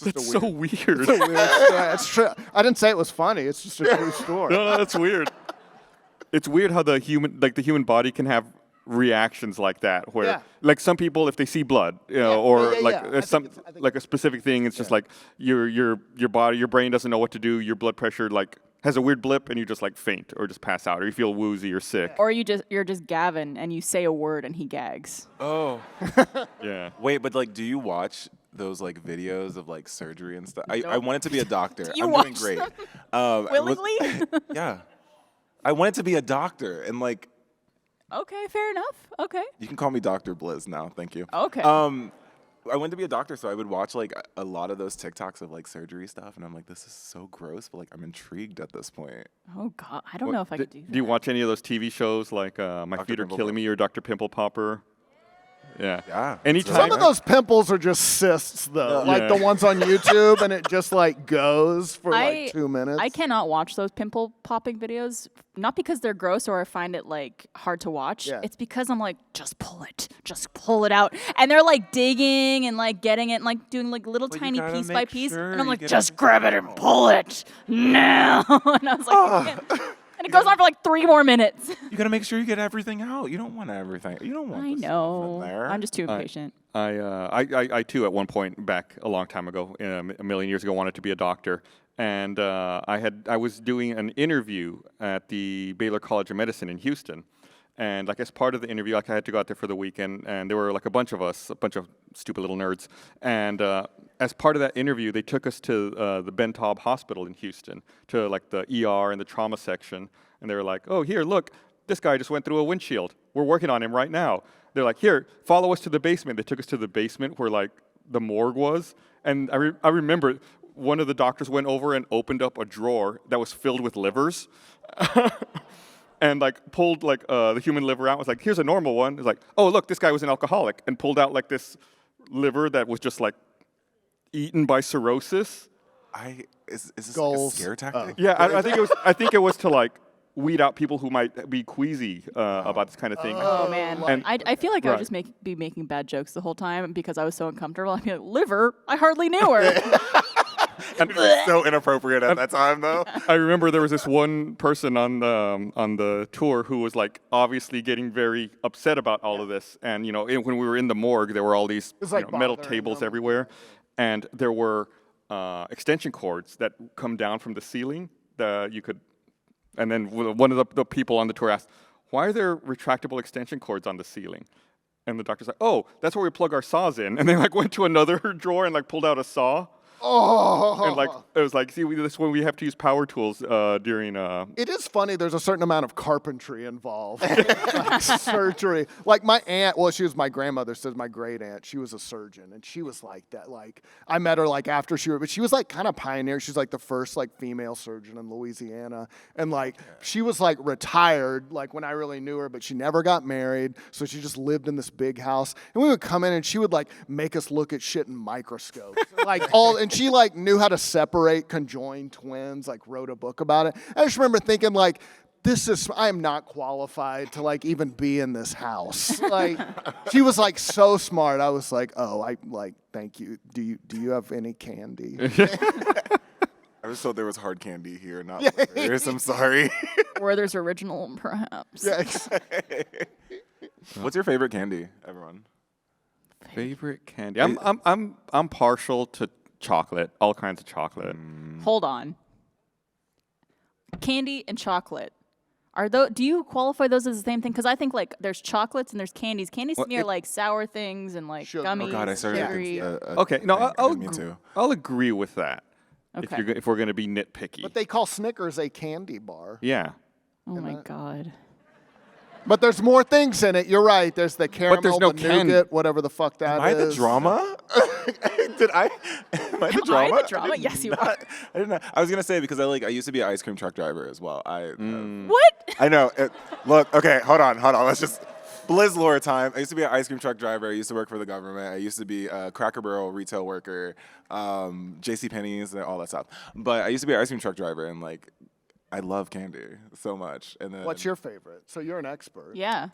That's so weird. Yeah, it's true. I didn't say it was funny. It's just a true story. No, that's weird. It's weird how the human body can have reactions like that, where Yeah. like some people, if they see blood, you know, Yeah. or Yeah, like yeah. I there's think like a specific thing, it's just like your body, your brain doesn't know what to do. Your blood pressure like has a weird blip, and you just like faint or just pass out, or you feel woozy or sick. Or you're just Gavin and you say a word and he gags. Oh. Yeah. Wait, but like, do you watch those like videos of like surgery and stuff? I wanted to be a doctor. you I'm doing watch great. Willingly? Yeah. I wanted to be a doctor, and like, Okay, fair enough. Okay. you can call me Dr. Blizz now. Thank you. Okay. I wanted to be a doctor, so I would watch like a lot of those TikToks of like surgery stuff, and I'm like, this is so gross, but like I'm intrigued at this point. Oh God, I don't know if I could do that. Do you watch any of those TV shows like My Dr. Feet Are Pimple Killing Me or Dr. Pimple Popper? Yeah. Yeah. Anytime. Some of those pimples are just cysts, though, like Yeah. the ones on YouTube, and it just like goes for like 2 minutes. I cannot watch those pimple popping videos, not because they're gross or I find it like hard to watch. Yeah. It's because I'm like, just pull it out, and they're like digging and like getting it, and like doing like little you tiny gotta piece by make piece, sure and I'm you like, get just grab it and pull it now. And I was like, I can't. And it goes on for like 3 more minutes. You gotta make sure you get everything out. You don't want everything. You don't want. I the stuff know. in there. I'm just too impatient. I too at one point back a long time ago, a million years ago, wanted to be a doctor, and I was doing an interview at the Baylor College of Medicine in Houston, and like as part of the interview, like I had to go out there for the weekend, and there were like a bunch of us, a bunch of stupid little nerds, and as part of that interview, they took us to the Ben Taub Hospital in Houston, to like the ER and the trauma section, and they were like, oh, here, look, this guy just went through a windshield. We're working on him right now. They're like, here, follow us to the basement. They took us to the basement where like the morgue was, and I remember one of the doctors went over and opened up a drawer that was filled with livers. And like pulled like the human liver out. Was like, here's a normal one. It's like, oh look, this guy was an alcoholic, and pulled out like this liver that was just like eaten by cirrhosis. Is this Goals. like a scare tactic? Yeah, I think it was to like weed out people who might be queasy about this kind of thing. Oh man, And- I feel like I would right. just be making bad jokes the whole time because I was so uncomfortable. I'd be like, liver? I hardly knew her. And it was so inappropriate at that time, though. I remember there was this one person on the tour who was like obviously getting very upset about all of this, and you know when we were in the morgue, there were all these was, like, metal bothering tables them. everywhere, and there were extension cords that come down from the ceiling that you could, and then one of the people on the tour asked, "Why are there retractable extension cords on the ceiling?" And the doctor's like, "Oh, that's where we plug our saws in," and they like went to another drawer and like pulled out a saw. Oh. And like it was like, see, this is when we have to use power tools during. It is funny. There's a certain amount of carpentry involved, like surgery. Like my aunt, well, she was my grandmother, says my great aunt. She was a surgeon, and she was like that. Like I met her like after but she was like kind of pioneer. She's like the first like female surgeon in Louisiana, and like she was like retired like when I really knew her, but she never got married, so she just lived in this big house. And we would come in, and she would like make us look at shit in microscopes, like and she like knew how to separate conjoined twins, like wrote a book about it. I just remember thinking like, I am not qualified to like even be in this house. Like she was like so smart. I was like, oh, I like, thank you. Do you have any candy? I was told there was hard candy here, not Blizzbears. I'm sorry. Or there's original, perhaps. Yeah. What's your favorite candy, everyone? Favorite candy? I'm partial to chocolate, all kinds of chocolate. Hold on. Candy and chocolate. Do you qualify those as the same thing? Because I think like there's chocolates and there's candies. Candies to me are like sour things and like Sugar. gummies. Oh God, I started. sugary. Okay, no, Me too. I'll agree with that. Okay. If we're gonna be nitpicky. But they call Snickers a candy bar. Yeah. Oh my God. But there's more things in it. You're right. There's the caramel, there's no the candy. nougat, whatever the fuck that is. Am I the drama? Am I the drama? Am I the drama? Yes, you are. I didn't know. I was gonna say because I used to be an ice cream truck driver as well. What? I know. Look, okay, hold on. Let's just Blizz lore time. I used to be an ice cream truck driver. I used to work for the government. I used to be a Cracker Barrel retail worker, J.C. Penney's, and all that stuff. But I used to be an ice cream truck driver, and like, I love candy so much. And then, What's your favorite? So you're an expert. Yeah.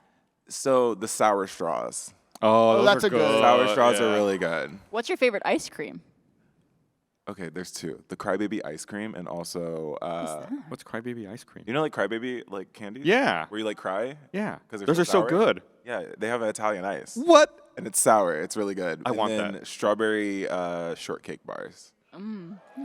So the sour straws. Oh, those that's are a good- good. Sour straws yeah. are really good. What's your favorite ice cream? Okay, there's two: the Crybaby ice cream, and also What's Crybaby ice cream? you know, like Crybaby like candies. Yeah. Where you like cry. Yeah. 'Cause they're Those are so sour? good. Yeah, they have an Italian ice. What? And it's sour. It's really good. I and want then that. Strawberry shortcake bars. Huh.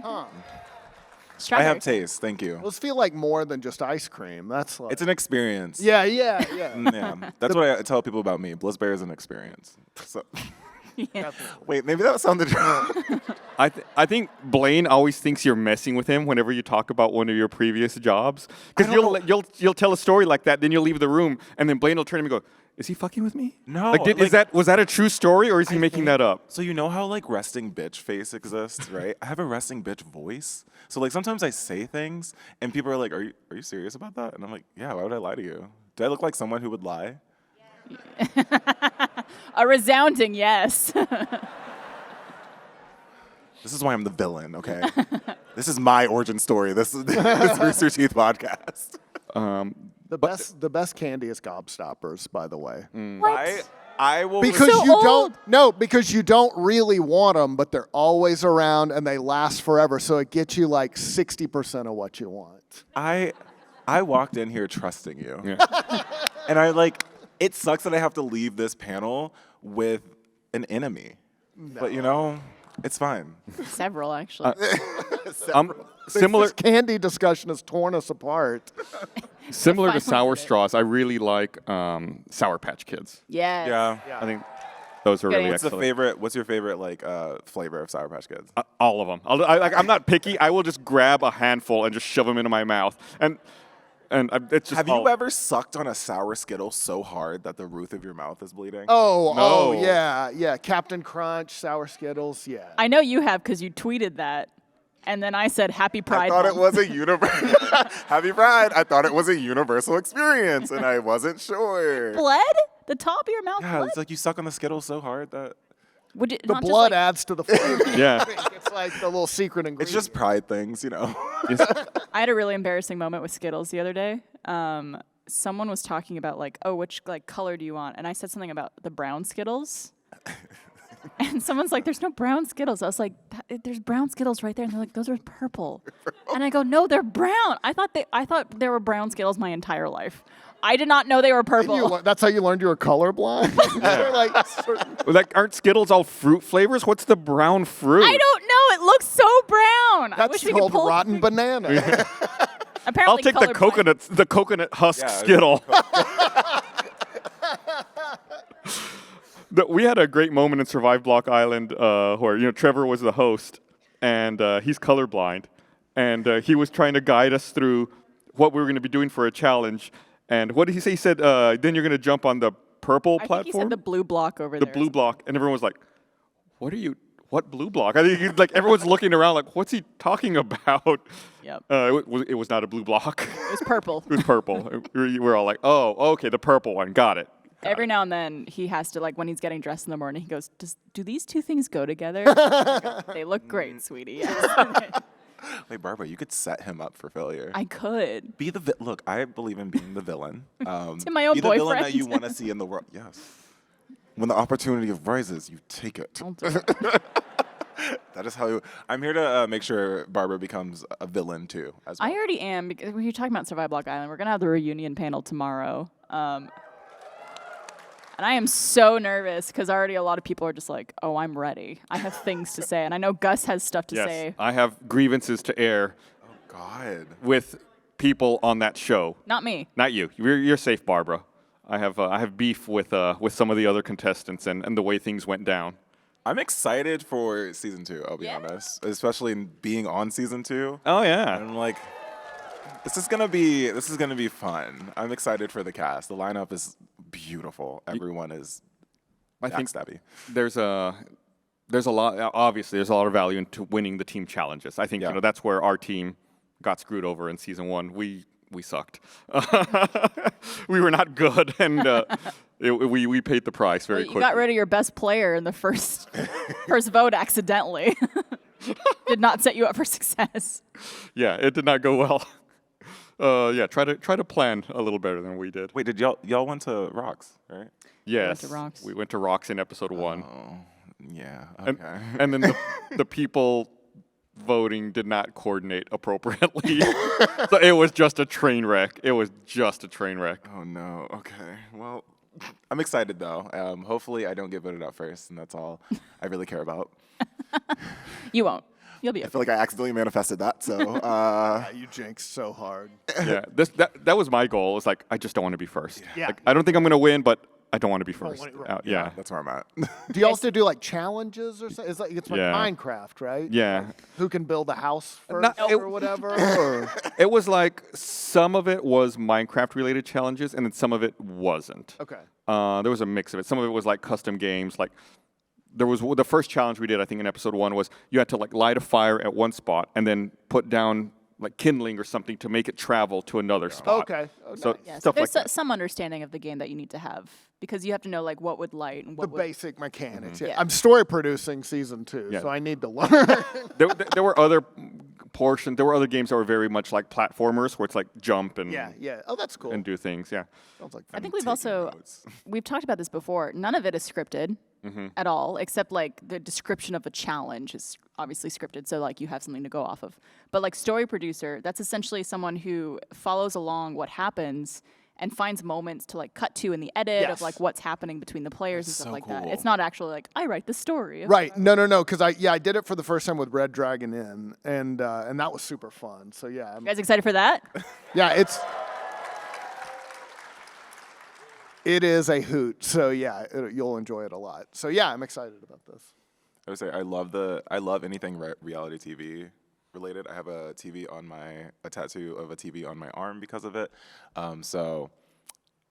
I Strawberry. have taste. Thank you. Those feel like more than just ice cream. That's like. It's an experience. yeah. Yeah, that's what I tell people about me. Blizzbear is an experience. So, wait, maybe that sounded wrong. I think Blaine always thinks you're messing with him whenever you talk about one of your previous jobs. Because you'll tell a story like that, then you'll leave the room, and then Blaine will turn to me and go, "Is he fucking with me?" No, Like, was that a true story, or is he making that up? So you know how like resting bitch face exists, right? I have a resting bitch voice. So like sometimes I say things, and people are like, "Are you serious about that?" And I'm like, "Yeah. Why would I lie to you? Do I look like someone who would lie?" A resounding yes. This is why I'm the villain, okay? This is my origin story. This is this Rooster Teeth podcast. The best candy is Gobstoppers, by the way. What? I will Because So you old. because you don't really want them, but they're always around and they last forever. So it gets you like 60% of what you want. I walked in here trusting you. And I like it sucks that I have to leave this panel with an enemy. But you know, it's fine. Several, actually. Similar This candy discussion has torn us apart. similar to Fine Sour with it. Straws, I really like Sour Patch Kids. Yes. Yeah. I think those are Good really answer. excellent. What's your favorite like flavor of Sour Patch Kids? All of them. I'm not picky. I will just grab a handful and just shove them into my mouth. It's just Have you ever sucked on a sour Skittle so hard that the roof of your mouth is bleeding? Oh, No. yeah. Captain Crunch, Sour Skittles, yeah. I know you have because you tweeted that. And then I said, Happy Pride I thought it Month. was a universal. Happy Pride. I thought it was a universal experience, and I wasn't sure. Bled? The top of your mouth Yeah, bled? it's like you suck on the Skittle so hard that Would it The not just, blood like- adds to the flavor. Yeah. It's like the little secret ingredient. it's just pride things, you know. I had a really embarrassing moment with Skittles the other day. Someone was talking about like, oh, which like color do you want? And I said something about the brown Skittles. And someone's like, there's no brown Skittles. I was like, there's brown Skittles right there. And they're like, those are purple. And I go, no, they're brown. I thought there were brown Skittles my entire life. I did not know they were purple. That's how you learned you were colorblind? They're like certain- Like, aren't Skittles all fruit flavors? What's the brown fruit? I don't know. It looks so brown. I that's wish we could called pull. rotten banana. Apparently, I'll take the coconut husk Yeah. Skittle. We had a great moment in Survive Block Island where Trevor was the host, and he's colorblind, and he was trying to guide us through what we were going to be doing for a challenge. And what did he say? He said, then you're going to jump on the purple I platform? think he said the blue block over The there. blue block. And everyone was like, what blue block? I think like everyone's looking around like, what's he talking about? Yep. It was not a blue block. It was purple. It was purple. We're all like, oh, okay, the purple one. Got it. Every now and then, he has to, like, when he's getting dressed in the morning, he goes, do these two things go together? They look great, sweetie. Yes. Wait, Barbara, you could set him up for failure. I could. Be the look. I believe in being the villain. To my own be the villain boyfriend. that you want to see in the world. Yes. When the opportunity arises, you take it. Don't do it. That is how I'm here to make sure Barbara becomes a villain too. As well. I already am, because when you're talking about Survival Block Island, we're going to have the reunion panel tomorrow. And I am so nervous because already a lot of people are just like, oh, I'm ready. I have things to say. And I know Gus has stuff to Yes, say. I have grievances to air Oh God. with people on that show. Not me. Not you. You're safe, Barbara. I have beef with some of the other contestants and the way things went down. I'm excited for season 2. I'll be Yeah. honest, especially in being on season 2. Oh yeah. I'm like, this is gonna be fun. I'm excited for the cast. The lineup is beautiful. Everyone is I think backstabby. there's a lot. Obviously, there's a lot of value into winning the team challenges. I think Yeah. that's where our team got screwed over in season 1. We sucked. We were not good, and we paid the price very You quickly. got rid of your best player in the first vote accidentally. Did not set you up for success. Yeah, it did not go well. Yeah, try to plan a little better than we did. Wait, did y'all went to Rocks, right? Yes, to Rocks. we went to Rocks in episode 1, Yeah. and, Okay. and then the people voting did not coordinate appropriately, so it was just a train wreck. It was just a train wreck. Oh no. Okay. Well, I'm excited though. Hopefully, I don't get voted out first, and that's all I really care about. You won't. You'll be I okay. feel like I accidentally manifested that. So. Yeah, you jinxed so hard. Yeah, that was my goal. It's like I just don't want to be first. Yeah. Like, I don't think I'm gonna win, but I don't want to be first. want it, right. Yeah. That's where I'm at. Do you also do like challenges or something? It's like Yeah. Minecraft, right? Yeah. Who can build a house first Not- or whatever? or- It was like some of it was Minecraft related challenges, and then some of it wasn't. Okay. There was a mix of it. Some of it was like custom games. Like there was the first challenge we did, I think, in episode 1 was you had to like light a fire at one spot and then put down like kindling or something to make it travel to another spot. Okay. Oh, So Yeah, so stuff like there's that. some understanding of the game that you need to have because you have to know like what would light and The what would. basic mechanics. Yeah. Yeah. I'm story producing season 2, Yeah. so I need to learn. There were other portions. There were other games that were very much like platformers, where it's like jump and yeah. Oh, that's cool. and do things. Yeah. Sounds like I fun. think we've taking also notes. we've talked about this before. None of it is scripted at all, except like the description of a challenge is obviously scripted, so like you have something to go off of. But like story producer, that's essentially someone who follows along what happens and finds moments to like cut to in the edit of Yes. like what's happening between the players and That's stuff so like that. cool. It's not actually like I write the story. of- Right. No. Because I did it for the first time with Red Dragon Inn, and that was super fun. So yeah, You guys excited for that? yeah, it is a hoot. So yeah, you'll enjoy it a lot. So yeah, I'm excited about this. I would say I love anything reality TV related. I have a tattoo of a TV on my arm because of it. So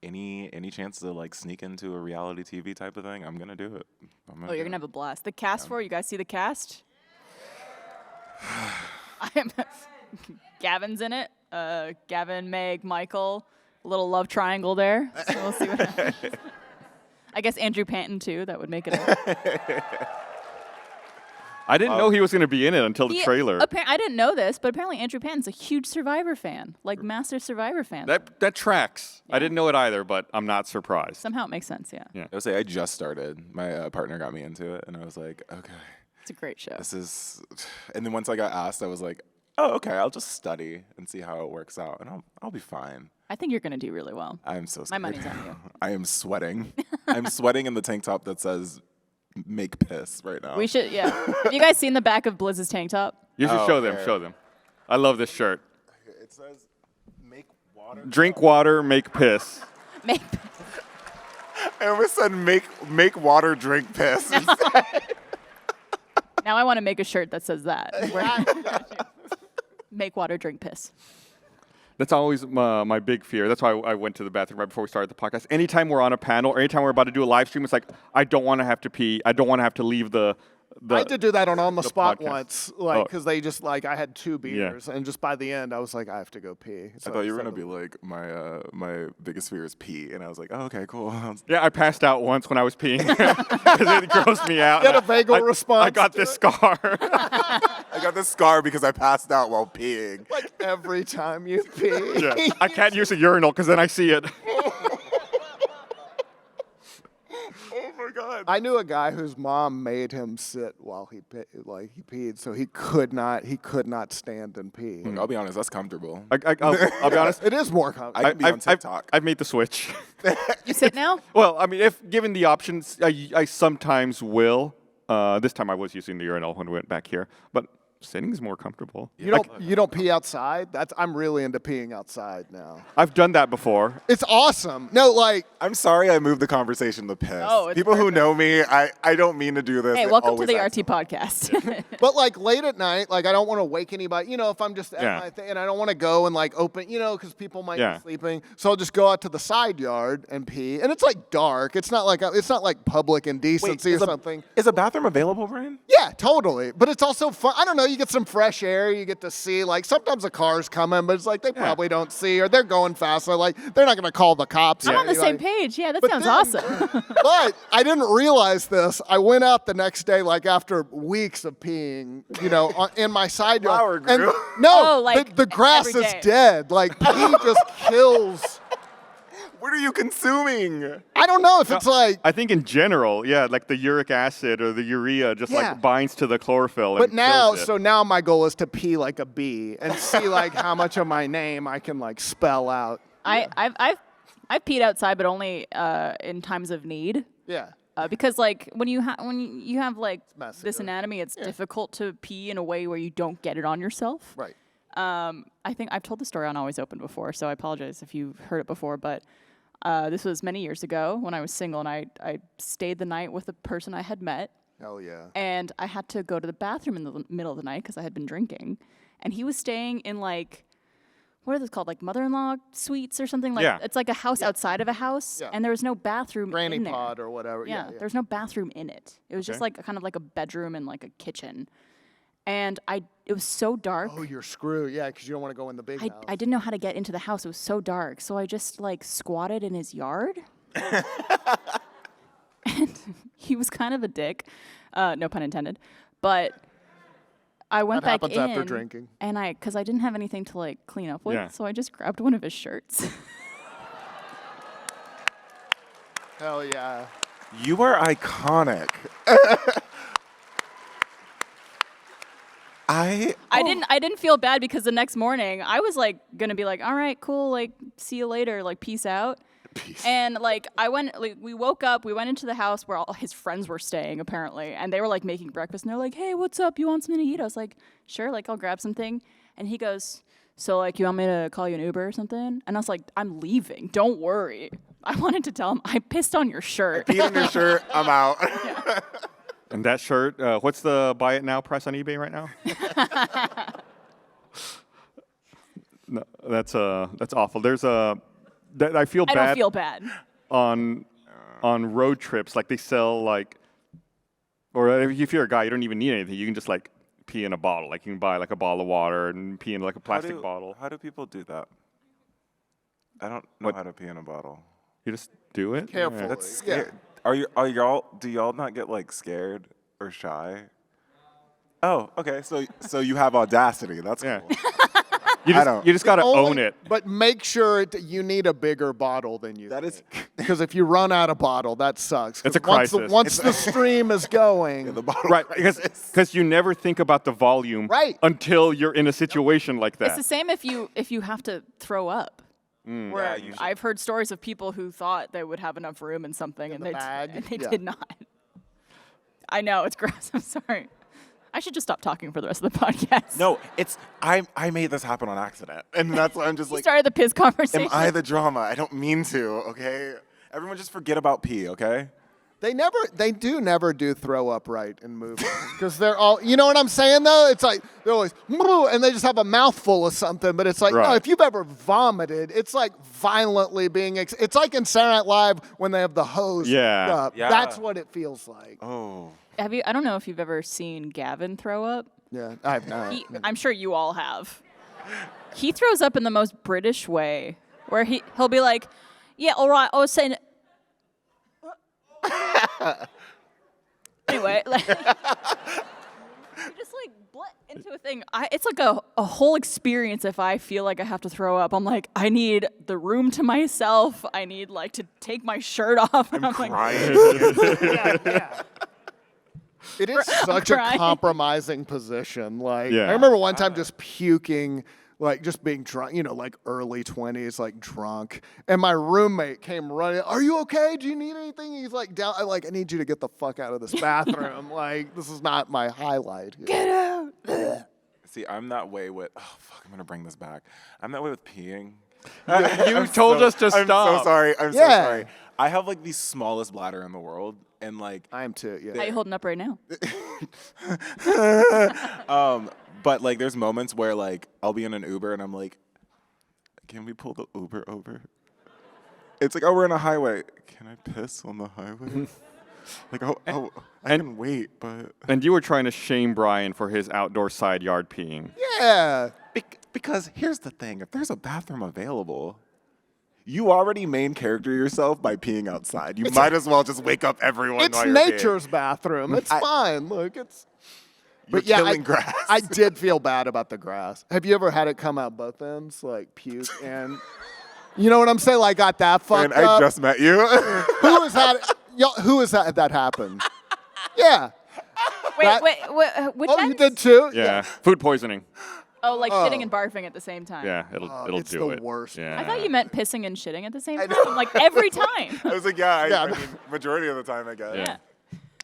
any chance to like sneak into a reality TV type of thing, I'm gonna do it. Oh, you're gonna have a blast. The cast for you guys see the cast? I'm Gavin's in it. Gavin, Meg, Michael. A little love triangle there. So we'll see what happens. I guess Andrew Panton too. That would make it. I didn't know he was going to be in it until the He- trailer. I didn't know this, but apparently Andrew Panton's a huge Survivor fan, like massive Survivor fan. That tracks. I didn't know it either, but I'm not surprised. Somehow it makes sense. Yeah, Yeah. I would say I just started. My partner got me into it, and I was like, okay, it's a great show. this is. And then once I got asked, I was like, oh, okay, I'll just study and see how it works out, and I'll be fine. I think you're gonna do really well. I'm so My scared. money's on you. I am sweating. I'm sweating in the tank top that says "make piss" right now. We should. Yeah. Have you guys seen the back of Blizz's tank top? You should Oh, show them. okay. Show them. I love this shirt. It says "make water." Drink water, make piss. Make I almost said "make water, drink piss." Now I want to make a shirt that says that. Make water, drink piss. That's always my big fear. That's why I went to the bathroom right before we started the podcast. Anytime we're on a panel or anytime we're about to do a live stream, it's like, I don't want to have to pee. I don't want to have to leave the I had to do that on the spot podcast. once, like, Oh. because they just, like, I had 2 beers, and just by the end, I was like, I have to go pee. So I thought you were instead gonna be like, my biggest fear is pee, and I was like, oh, okay, cool. Yeah, I passed out once when I was peeing. It grossed me out. You had a vagal response I got to this it? scar. I got this scar because I passed out while peeing. Like, every time you pee. Yeah. I can't use a urinal because then I see it. Oh my god. I knew a guy whose mom made him sit while he peed, so he could not stand and pee. I'll be honest, that's comfortable. I'll be honest. It is more comfortable. I can be on TikTok. I've made the switch. You sit now? Well, I mean, if given the options, I sometimes will. This time I was using the urinal when we went back here, but sitting is more comfortable. You don't pee outside? I'm really into peeing outside now. I've done that before. It's awesome. No, like, I'm sorry I moved the conversation to piss. Oh, it's People who perfect. know me, I don't mean to do this. Hey, It welcome to always the acts RT podcast. but like late at night, like I don't want to wake anybody. You know, if I'm just at Yeah. my thing, and I don't want to go and like open, you know, because people might Yeah. be sleeping. So I'll just go out to the side yard and pee, and it's like dark. It's not like public indecency or something. Is a bathroom available, Brian? Yeah, totally. But it's also fun. I don't know. You get some fresh air. You get to see, like, sometimes a car's coming, but it's like they probably don't see, or they're going fast. So, like, they're not going to call the cops. I'm or on the same like- page. Yeah, that But sounds then- awesome. But I didn't realize this. I went out the next day, like, after weeks of peeing, you know, in my side yard. Flower And grew. Oh, like, the grass every is day. dead. Like, pee just kills. What are you consuming? I don't know if it's like. I think in general, yeah, like the uric acid or the urea just Yeah. like binds to the chlorophyll. But and now, kills it. so now my goal is to pee like a bee and see like how much of my name I can like spell out. I've peed outside, but only in times of need. Yeah. Because like when you have like messy, this right? anatomy, it's difficult to pee in a way where you don't get it on yourself. Right. I think I've told the story on Always Open before, so I apologize if you've heard it before. But this was many years ago when I was single, and I stayed the night with a person I had met. Hell yeah. And I had to go to the bathroom in the middle of the night because I had been drinking. And he was staying in like, what are those called? Like mother-in-law suites or something? Like Yeah. it's like a house outside of a house, Yeah. and there was no bathroom Granny in there. pod or whatever. Yeah, there's no bathroom in it. It was just Okay. like kind of like a bedroom and like a kitchen. And it was so dark. Oh, you're screwed. Yeah, because you don't want to go in the big house. I didn't know how to get into the house. It was so dark. So I just like squatted in his yard. And he was kind of a dick. No pun intended. But I went That back happens in. after drinking. And because I didn't have anything to like clean up with. Yeah. So I just grabbed one of his shirts. Hell yeah. You are iconic. I didn't feel bad because the next morning I was like gonna be like, all right, cool, like see you later, like peace out. And like we woke up, we went into the house where all his friends were staying apparently, and they were like making breakfast, and they're like, hey, what's up? You want something to eat? I was like, sure, like I'll grab something. And he goes, so like you want me to call you an Uber or something? And I was like, I'm leaving. Don't worry. I wanted to tell him I pissed on your shirt. Peed on your shirt, I'm out. And that shirt, what's the buy it now price on eBay right now? No, that's awful. There's I feel I bad don't feel bad. on road trips. Like they sell like, or if you're a guy, you don't even need anything. You can just like pee in a bottle. Like you can buy like a bottle of water and pee in like a plastic bottle. How do people do that? I don't know how to pee in a bottle. You just do it. Careful. Yeah. That's Yeah. scary. Do y'all not get like scared or shy? Oh, okay. So you have audacity. That's Yeah. cool. You just gotta own it. But make sure you need a bigger bottle than you. That is- because if you run out of bottle, that sucks. 'Cause It's a crisis. Once the stream is going, The bottle Right, crisis. because you never think about the volume Right. until you're in a situation like It's the that. same if you have to throw up. Where Yeah, you should- I've heard stories of people who thought they would have enough room in something and the they bag? and they Yeah. did not. I know it's gross. I'm sorry. I should just stop talking for the rest of the podcast. No, I made this happen on accident, and that's why I'm just You like, started the piss conversation. am I the drama? I don't mean to. Okay, everyone just forget about pee. Okay, They do never do throw up right in movies because they're all, you know what I'm saying though? It's like they're always, and they just have a mouthful of something. But it's like, no, Right. if you've ever vomited, it's like violently being, it's like in Saturday Night Live when they have the hose. Yeah. Up. Yeah. That's what it feels like. Oh. I don't know if you've ever seen Gavin throw up. Yeah, I've not. I'm sure you all have. He throws up in the most British way, where he'll be like, "Yeah, all right, I was saying." Anyway, like, you just like blit into a thing. It's like a whole experience. If I feel like I have to throw up, I'm like, I need the room to myself. I need like to take my shirt off. And I'm like, It is such a crying. compromising position. Like, Yeah. I remember one time just puking, like just being drunk, like early 20s, like drunk. And my roommate came running. Are you okay? Do you need anything? He's like, down. I need you to get the fuck out of this bathroom. Like, this is not my highlight here. get out. See, I'm that way with. Oh fuck! I'm gonna bring this back. I'm that way with peeing. You told us to I'm stop. so sorry. I'm so Yeah. sorry. I have like the smallest bladder in the world, and like, I am too, yeah. How you holding up right now? but like, there's moments where like I'll be in an Uber and I'm like, can we pull the Uber over? It's like, oh, we're on a highway. Can I piss on the highway? Like, I can wait, but And you were trying to shame Brian for his outdoor side yard peeing. Yeah. because here's the thing: if there's a bathroom available, you already main character yourself by peeing outside. You might as well just wake up everyone. It's while you're nature's bathroom. It's fine. Look, it's. You're But yeah, killing grass. I did feel bad about the grass. Have you ever had it come out both ends, like puke and? You know what I'm saying? Like, got that fucked And I up. just met you. Who has had it? Who has that happened? Yeah. That- Wait, which Oh, you ends? did too? Yeah. Food poisoning. Oh, like shitting and barfing at the same time. Yeah, it'll it's do the it. worst. Yeah. I thought you meant pissing and shitting at the same time. I'm like, every time. I was like, yeah, Yeah. I mean, majority of the time, I guess. Yeah.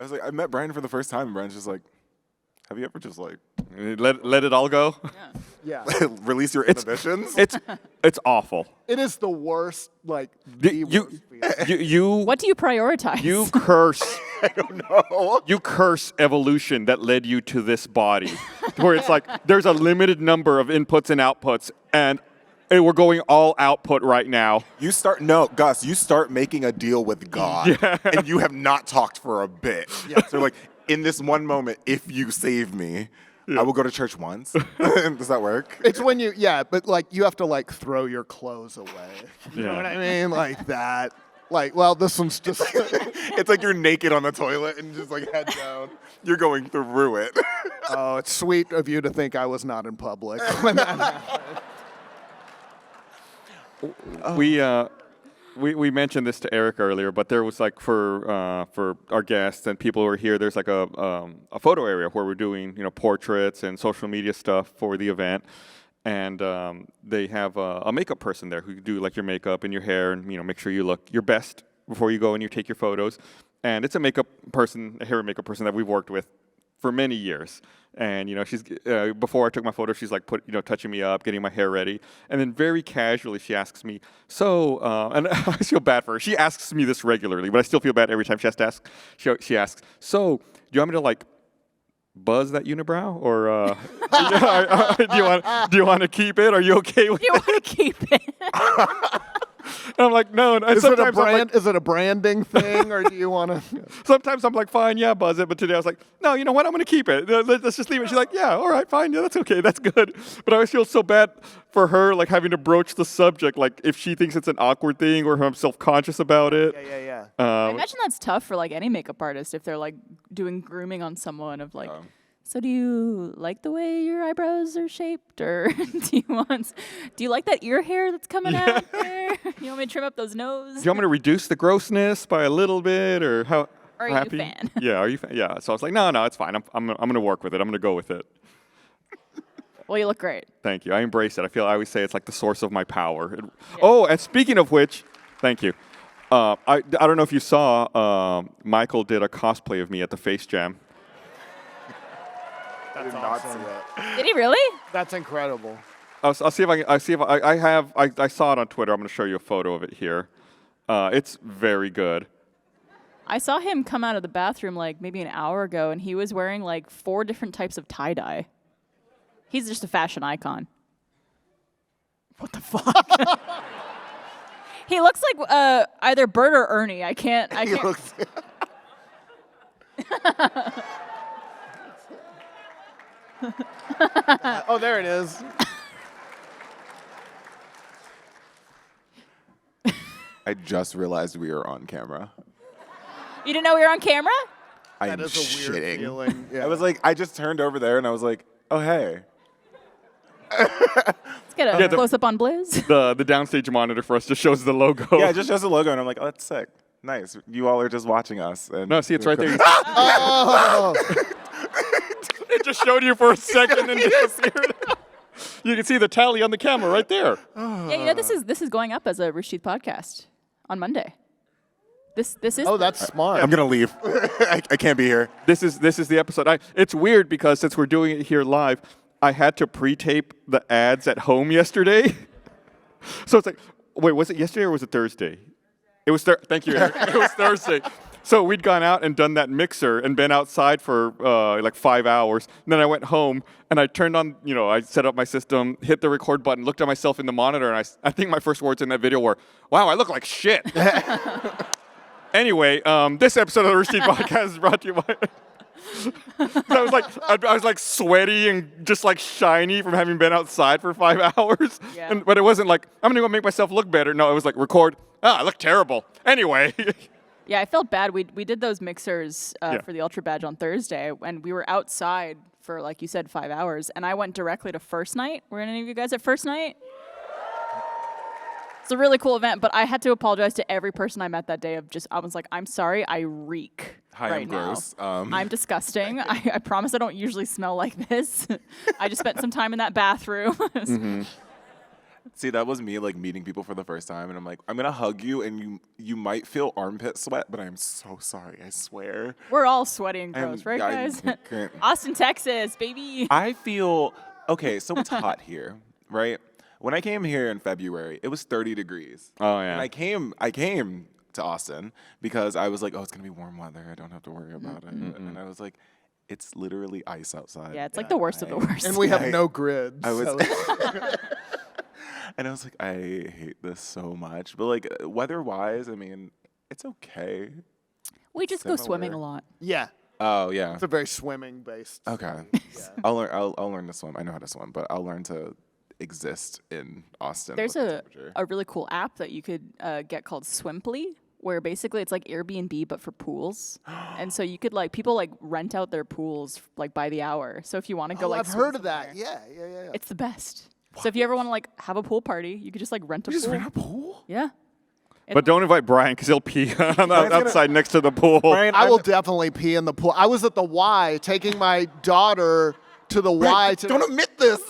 I was like, I met Brian for the first time, and Brian's just like, have you ever just like Let it all go. Yeah. release your inhibitions? It's awful. It is the worst, like, the You worst feeling. you What do you prioritize? you curse. I don't know. You curse evolution that led you to this body, where it's like there's a limited number of inputs and outputs, and we're going all output right now. Gus, you start making a deal with God, and you have not talked for a bit. So like, in this one moment, if you save me, I will go to church once. Does that work? It's when but like you have to like throw your clothes away. You know Yeah. what I mean? Like that. Like, well, this one's just. It's like you're naked on the toilet and just like head down. You're going through it. Oh, it's sweet of you to think I was not in public when that happened. We mentioned this to Eric earlier, but there was like for our guests and people who are here, there's like a photo area where we're doing portraits and social media stuff for the event, and they have a makeup person there who do like your makeup and your hair and make sure you look your best before you go and you take your photos. And it's a hair and makeup person that we've worked with for many years. And she's before I took my photo, she's like touching me up, getting my hair ready, and then very casually she asks me, "So," and I feel bad for her. She asks me this regularly, but I still feel bad every time she has to ask. She asks, "So, do you want me to like buzz that unibrow, or do you want to keep it? Are you okay with You want to keep it. And I'm like, no. And Is it a sometimes I'm brand? like, Is it a branding thing, or do you want to? sometimes I'm like, fine, yeah, buzz it. But today I was like, no, you know what? I'm going to keep it. Let's just leave it. She's like, yeah, all right, fine. Yeah, that's okay. That's good. But I always feel so bad for her, like having to broach the subject. Like if she thinks it's an awkward thing or I'm self-conscious about it. Yeah. I imagine that's tough for like any makeup artist if they're like doing grooming on someone of like, so do you like the way your eyebrows are shaped, or do you like that ear hair that's coming out there? You want me to trim up those nose? Do you want me to reduce the grossness by a little bit, or how? Or are you a happy? fan? Yeah, are you? Yeah. So I was like, no, it's fine. I'm going to work with it. I'm going to go with it. Well, you look great. Thank you. I embrace it. I always say it's like the source of my power. Oh, and speaking of which, thank you. I don't know if you saw, Michael did a cosplay of me at the Face Jam. That's awesome. Did he really? That's incredible. I'll see if I saw it on Twitter. I'm going to show you a photo of it here. It's very good. I saw him come out of the bathroom like maybe an hour ago, and he was wearing like 4 different types of tie-dye. He's just a fashion icon. What the fuck? He looks like either Bert or Ernie. I can't. Oh, there it is. I just realized we are on camera. You didn't know we were on camera? I'm That is a weird shitting. feeling. Yeah. I was like, I just turned over there and I was like, oh, hey. Let's get a Yeah, the- close-up on Blizz. The downstage monitor for us just shows the logo. Yeah, it just shows the logo and I'm like, oh, that's sick. Nice. You all are just watching us. And No, see, it's right there. Oh. It just showed you for a second and disappeared. You can see the tally on the camera right there. Yeah, you know this is going up as a Rooster Teeth podcast on Monday. This is. Oh, that's smart. I'm going to leave. I can't be here. This is the episode. It's weird because since we're doing it here live, I had to pre-tape the ads at home yesterday. So it's like, wait, was it yesterday or was it Thursday? It was thank you, Eric. It was Thursday. So we'd gone out and done that mixer and been outside for like 5 hours. And then I went home and I turned on, I set up my system, hit the record button, looked at myself in the monitor, and I think my first words in that video were, "Wow, I look like shit." Anyway, this episode of the Rooster Teeth Podcast is brought to you by. I was like sweaty and just like shiny from having been outside for 5 hours. Yeah. But it wasn't like I'm gonna go make myself look better. No, it was like record. I look terrible. Anyway. Yeah, I felt bad. We did those mixers Yeah. for the Ultra Badge on Thursday, and we were outside for, like you said, 5 hours. And I went directly to First Night. Were any of you guys at First Night? It's a really cool event, but I had to apologize to every person I met that day. I was like, I'm sorry, I reek. Hi, right I'm now. gross. I'm disgusting. I promise I don't usually smell like this. I just spent some time in that bathroom. See, that was me like meeting people for the first time, and I'm like, I'm gonna hug you, and you might feel armpit sweat, but I'm so sorry, I swear. We're all sweaty and gross, right, I guys? can't- Austin, Texas, baby. I feel okay. So it's hot here, right? When I came here in February, it was 30 degrees. Oh, yeah. And I came to Austin because I was like, oh, it's gonna be warm weather. I don't have to worry about it. And I was like, it's literally ice outside. Yeah, it's like the worst of the worst. And we have I- no grids. I was. so- And I was like, I hate this so much. But like weather-wise, I mean, it's okay. We just go Similar. swimming a lot. yeah, Oh yeah. it's a very swimming based. Okay. I'll learn to swim. I know how to swim, but I'll learn to exist in Austin. There's with the temperature. a really cool app that you could get called Swimply, where basically it's like Airbnb but for pools. And so you could people rent out their pools like by the hour. So if you want to go I've swim heard of that. somewhere, Yeah. it's the best. So if you ever want to have a pool party, you could just rent a You just pool. ran a pool? Yeah. But don't invite Brian because he'll pee outside next to the pool. Brian, I will definitely pee in the pool. I was at the Y taking my daughter to the Y. Don't admit this.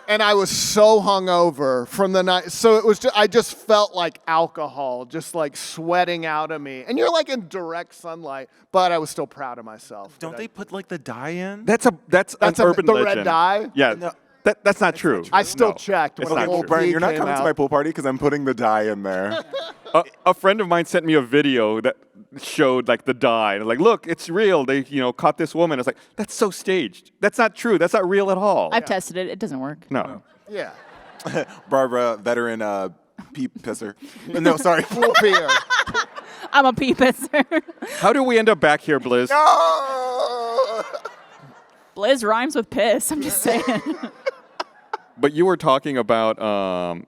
And I was so hungover from the night. So it was I just felt like alcohol, just sweating out of me. And you're in direct sunlight, but I was still proud of myself. Don't they put the dye in? That's an urban the legend. red dye? Yeah. No. That's not true. I still No. checked when It's the not whole true. Brian, pee you're not came coming to out. my pool party because I'm putting the dye in there. A friend of mine sent me a video that showed the dye. And look, it's real. They caught this woman. It's that's so staged. That's not true. That's not real at all. I've tested it. It doesn't work. No. Yeah. Barbara, veteran pee pisser. No, sorry. Pool peer. I'm a pee pisser. How do we end up back here, Blizz? No! Blizz rhymes with piss. I'm just saying. But you were talking about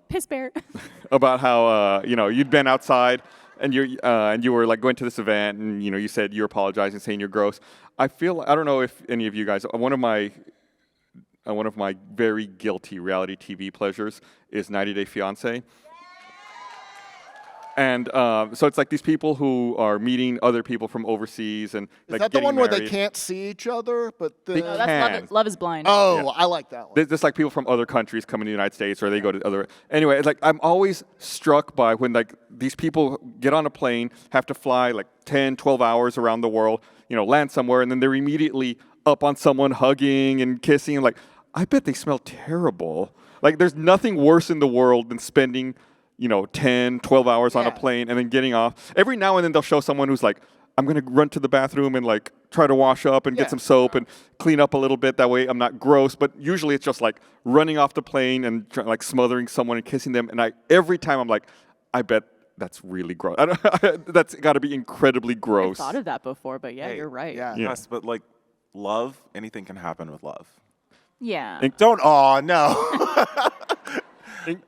Piss bear. about how you'd been outside and you were going to this event and you said you're apologizing, saying you're gross. I don't know if any of you guys. One of my very guilty reality TV pleasures is 90 Day Fiancé. And so it's these people who are meeting other people from overseas and Is that the one where they can't see each other? But They No, can. that's love is blind. Oh, Yeah. I like that one. There's just people from other countries coming to the United States, or they go to other. Anyway, it's I'm always struck by when these people get on a plane, have to fly 10, 12 hours around the world, land somewhere, and then they're immediately up on someone, hugging and kissing. I bet they smell terrible. There's nothing worse in the world than spending 10, 12 hours on a Yeah. plane and then getting off. Every now and then they'll show someone who's like, I'm going to run to the bathroom and like try to wash up and Yeah. get some soap and clean up a little bit. That way I'm not gross. But usually it's just like running off the plane and like smothering someone and kissing them. And every time I'm like, I bet that's really gross. That's got to be incredibly I've gross. thought of that before, but yeah, Hey, you're right. Yeah. Yeah. Yes, but like love, anything can happen with love. Yeah. Don't. Oh no.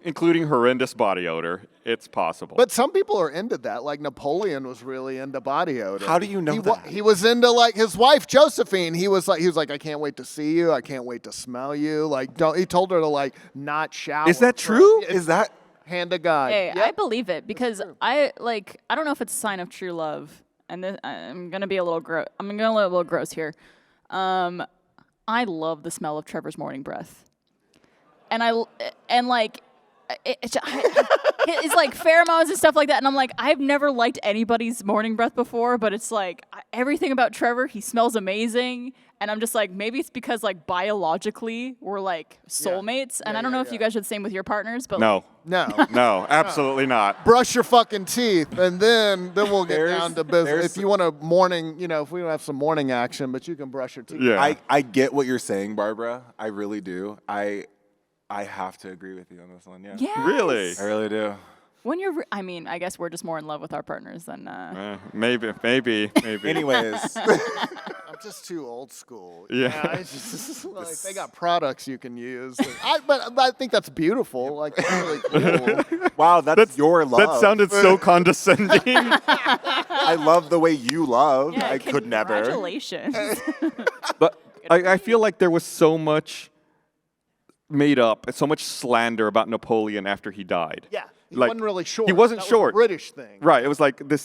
Including horrendous body odor. It's possible. But some people are into that. Like Napoleon was really into body odor. How do you know that? He was into like his wife Josephine. He was like, I can't wait to see you. I can't wait to smell you. Like, don't. He told her to like not shower. Is that true? It's Is that? hand of God? Hey, Yep. I believe it because I don't know if it's a sign of true love, and I'm gonna be a little gross. I'm gonna be a little gross here. I love the smell of Trevor's morning breath, and it's like pheromones and stuff like that. And I'm like, I've never liked anybody's morning breath before, but it's like everything about Trevor, he smells amazing. And I'm just like, maybe it's because like biologically we're like soulmates. And I don't know if you guys are the same with your partners, but no. No. No, absolutely not. Brush your fucking teeth, and then we'll get There's- down to business. there's- If you want a morning, if we have some morning action, but you can brush your teeth. Yeah. I get what you're saying, Barbara. I really do. I have to agree with you on this one. Yeah. yeah. Really? I really do. When you're, I mean, I guess we're just more in love with our partners than. Maybe. Anyways, I'm just too old school. Yeah. It's just, like, they got products you can use. But I think that's beautiful. Like, it's really cool. wow, that's your love. That sounded so condescending. I love the way you love. Yeah, I could never. Congratulations. But I feel like there was so much made up, so much slander about Napoleon after he died. Yeah. He Like, wasn't really short. he wasn't That was short. a British thing. Right. It was like this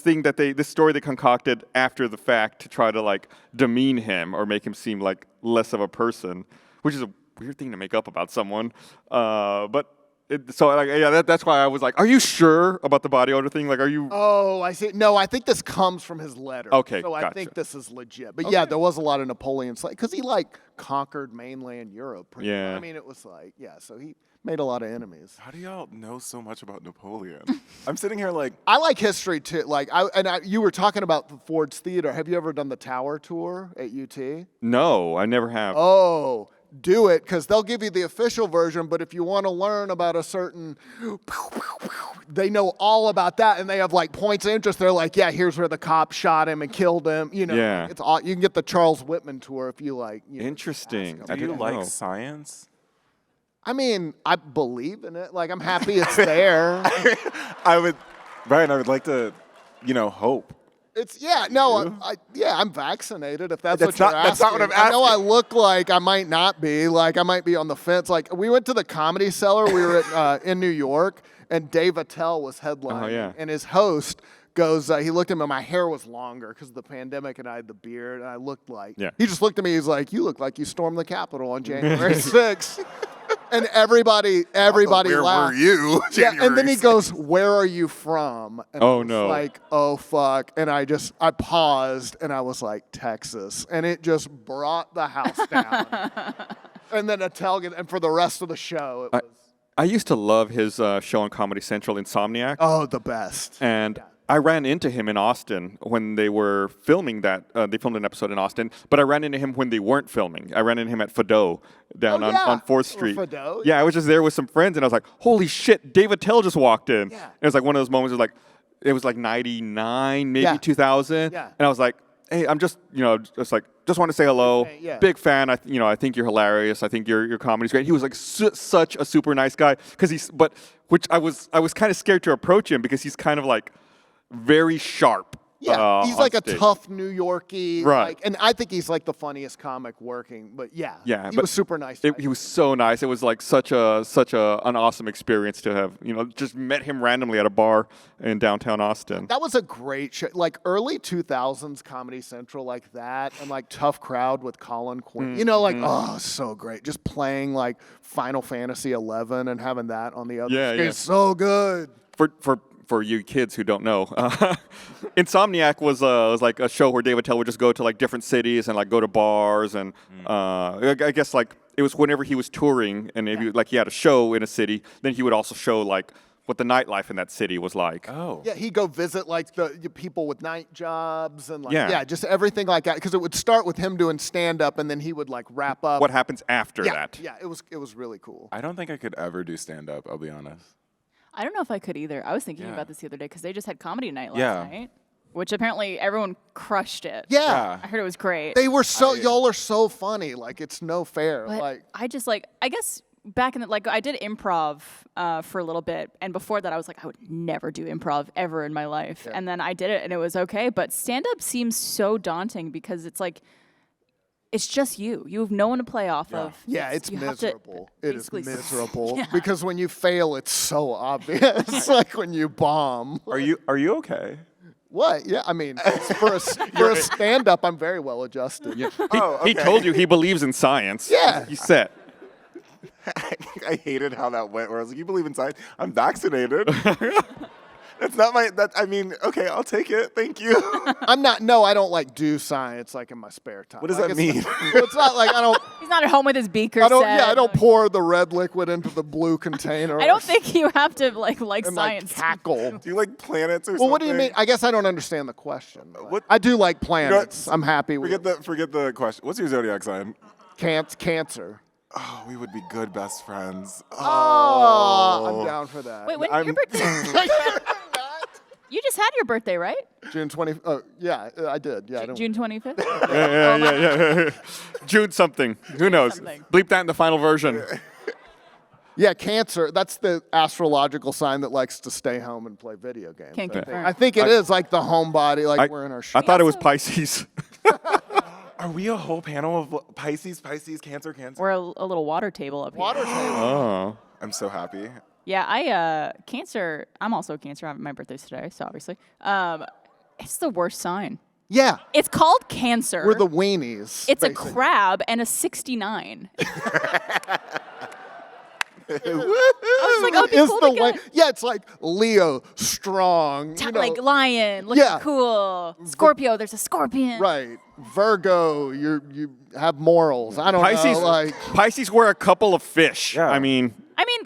story they concocted after the fact to try to like demean him or make him seem like less of a person, which is a weird thing to make up about someone. That's why I was like, are you sure about the body odor thing? Like, are you? Oh, I see. No, I think this comes from his letter. Okay, So I gotcha. think this is legit. But yeah, there was a lot of Napoleon because he like conquered mainland Europe. Pretty Yeah. much. I mean, it was like, so he made a lot of enemies. How do y'all know so much about Napoleon? I'm sitting here like, I like history too. Like, you were talking about the Ford's Theater. Have you ever done the Tower Tour at UT? No, I never have. Oh, do it because they'll give you the official version. But if you want to learn about a certain, they know all about that, and they have like points of interest. They're like, yeah, here's where the cop shot him and killed him. Yeah. It's all, you can get the Charles Whitman tour if you like. Interesting. ask I do you didn't like know. science? I mean, I believe in it. Like, I'm happy it's there. Brian, I would like to, hope. I'm vaccinated. If that's what That's you're not- that's not what asking. I'm I know I asking. look like I might not be. Like, I might be on the fence. Like, we went to the Comedy Cellar. We were in New York, and Dave Attell was headlining. Oh, yeah. And his host goes, he looked at me. My hair was longer because of the pandemic, and I had the beard, and I looked like. Yeah. He just looked at me. He's like, "You look like you stormed the Capitol on January 6th." And everybody Where laughed. were you? Yeah, and then he January goes, "Where are you from?" And Oh, I was no. like, "Oh fuck!" And I paused, and I was like, "Texas," and it just brought the house down. And then and for the rest of the show, it was I used to love his show on Comedy Central, Insomniac. the best. And I ran into him in Austin when they were filming that. They filmed an episode in Austin, but I ran into him when they weren't filming. I ran into him at Fado down Oh, yeah. on 4th Or Street. Fado, Yeah, I was just there with some friends, and I was like, holy shit, Dave Attell just walked in. Yeah. And it was like one of those moments where it was like 99, maybe Yeah. 2000. Yeah. And I was like, hey, I'm just want to say hello. Yeah. Big fan. I think you're hilarious. I think your comedy's great. He was like such a super nice guy which I was kind of scared to approach him because he's kind of like very sharp. Yeah, he's on like a stage. tough New Yorkie, Right. and I think he's like the funniest comic working. But yeah, Yeah, he but was super nice. He was so nice. It was like such an awesome experience to have just met him randomly at a bar in downtown Austin. That was a great show. Like early 2000s Comedy Central, like that, and like Tough Crowd with Colin Quinn. So great. Just playing like Final Fantasy 11 and having that on the other Yeah, screen. yeah. It's so good. For you kids who don't know, Insomniac was like a show where Dave Attell would just go to like different cities and like go to bars and I guess like it was whenever he was touring and if he had a show in a city, then he would also show like what the nightlife in that city was like. Oh. Yeah, he'd go visit like the people with night jobs and like Yeah. just everything like that. Because it would start with him doing stand up, and then he would like wrap up. What happens after that? Yeah, it was really cool. I don't think I could ever do stand up, I'll be honest. I don't know if I could either. I was thinking Yeah. about this the other day because they just had comedy night last Yeah. night, which apparently everyone crushed it. Yeah. I heard it was great. They were so y'all are so funny. Like it's no fair. But like I just like, I guess back in the, like I did improv for a little bit, and before that I was like, I would never do improv ever in my life. And then I did it and it was okay. But stand up seems so daunting because it's like, it's just you. You have no one to play off of. yeah, it's you have to miserable. It is basically miserable because when you fail, it's so obvious. Like when you bomb. Are you okay? What? Yeah, I mean, for a stand up, I'm very well adjusted. Yeah. He told you he believes in science. Yeah. He said. I hated how that went. Where I was like, "You believe in science? I'm vaccinated." That's not my. I mean, okay, I'll take it. Thank you. I'm not. No, I don't like do science like in my spare time. What does Like, that it's mean? not- it's not like I don't. He's not at home with his beaker I don't. set. Yeah, I don't pour the red liquid into the blue container. I don't think you have to like and science. like cackle. Do you like planets or something? Well, what do you mean? I guess I don't understand the question. What- I do like planets. I'm happy with Forget the question. What's your zodiac sign? Cancer. Oh, we would be good best friends. Oh, I'm down for that. Wait, when I'm- your birthday? You just had your birthday, right? June 20. Oh, yeah, I did. Yeah, I don't. June 25th. Yeah. June something. Who knows? Something. Bleep that in the final version. Yeah, Cancer. That's the astrological sign that likes to stay home and play video games. Can't confirm. I think it is like the homebody, like we're in our I shit. thought it was Pisces. Are we a whole panel of Pisces, Cancer? We're a little water table up here. Water table. Oh. I'm so happy. Yeah, Cancer. I'm also a Cancer. My birthday's today, so obviously, it's the worst sign. Yeah, It's called Cancer. we're the weenies. It's basically. a crab and a 69. I was like, oh, it'd be Is cool the to way? get Yeah, it's like Leo, strong. You know, like lion, looking Yeah. cool. Scorpio, there's a scorpion. right. Virgo, you have morals. I don't Pisces, know. Like, Pisces were a couple of fish. Yeah. I mean,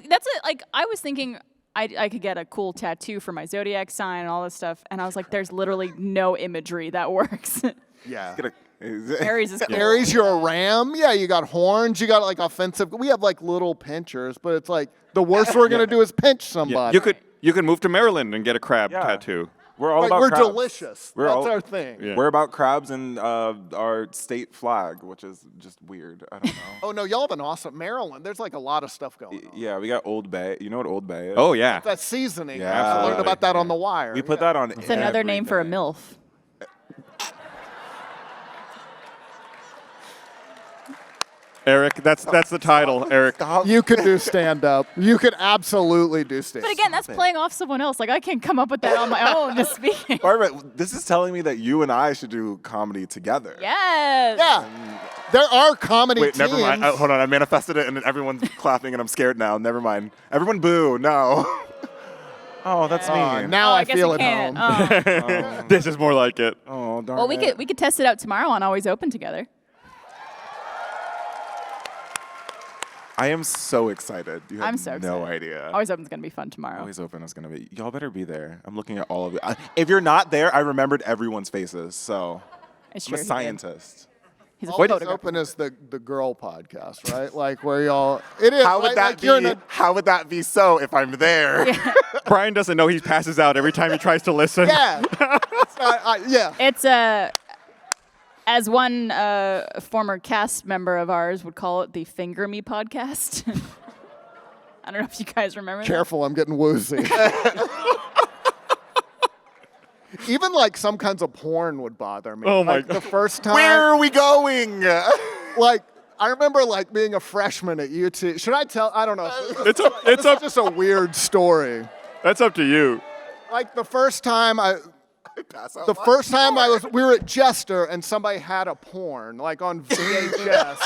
That's it. Like, I was thinking I could get a cool tattoo for my zodiac sign and all this stuff, and I was like, there's literally no imagery that works. yeah. Aries is cool. Aries, you're a ram. Yeah, you got horns. You got like offensive. We have like little pinchers, but it's like the worst we're gonna do is pinch somebody. you could move to Maryland and get a crab tattoo. We're all Right, about we're crabs. delicious. We're That's all- our thing. Yeah. We're about crabs and our state flag, which is just weird. I don't know. Oh no, y'all have an awesome Maryland. There's like a lot of stuff going on. Yeah, we got Old Bay. You know what Old Bay is? Oh, yeah. That seasoning. Yeah. I learned Absolutely. about that on The Wire. We put that on. It's another name for a MILF. Eric, that's the title, Eric. You could do stand up. You could absolutely do stand But up. again, that's playing off someone else. Like, I can't come up with that on my own to speak. Barbara, this is telling me that you and I should do comedy together. Yes. Yeah. There are comedy Wait, teams. never mind. Hold on, I manifested it, and then everyone's clapping, and I'm scared now. Never mind. Everyone boo. No. Oh, that's mean. Now Oh, I guess feel we at can't. home. Oh. This is more like it. Oh, darn Well, it. we could test it out tomorrow on Always Open together. I am so excited. You have I'm so no excited. idea. Always Open's gonna be fun tomorrow. Always Open is going to be. Y'all better be there. I'm looking at all of you. If you're not there, I remembered everyone's faces, so It's I'm a true, he did. scientist. He's a Always photographer. Open is the girl podcast, right? Like where y'all. It is. How would right? that Like you're in be? a- How would that be so if I'm there? Brian doesn't know he passes out every time he tries to listen. Yeah. Yeah. It's as one former cast member of ours would call it, the Finger Me podcast. I don't know if you guys remember that. Careful, I'm getting woozy. Even like some kinds of porn would bother me. Oh, my like, God. The first time. Where are we going? Like I remember like being a freshman at UT. Should I tell? I don't know. It's up. It's This up. is just a weird story. That's up to you. Like the first time Pass out the loud. first time we were at Jester and somebody had a porn like on VHS.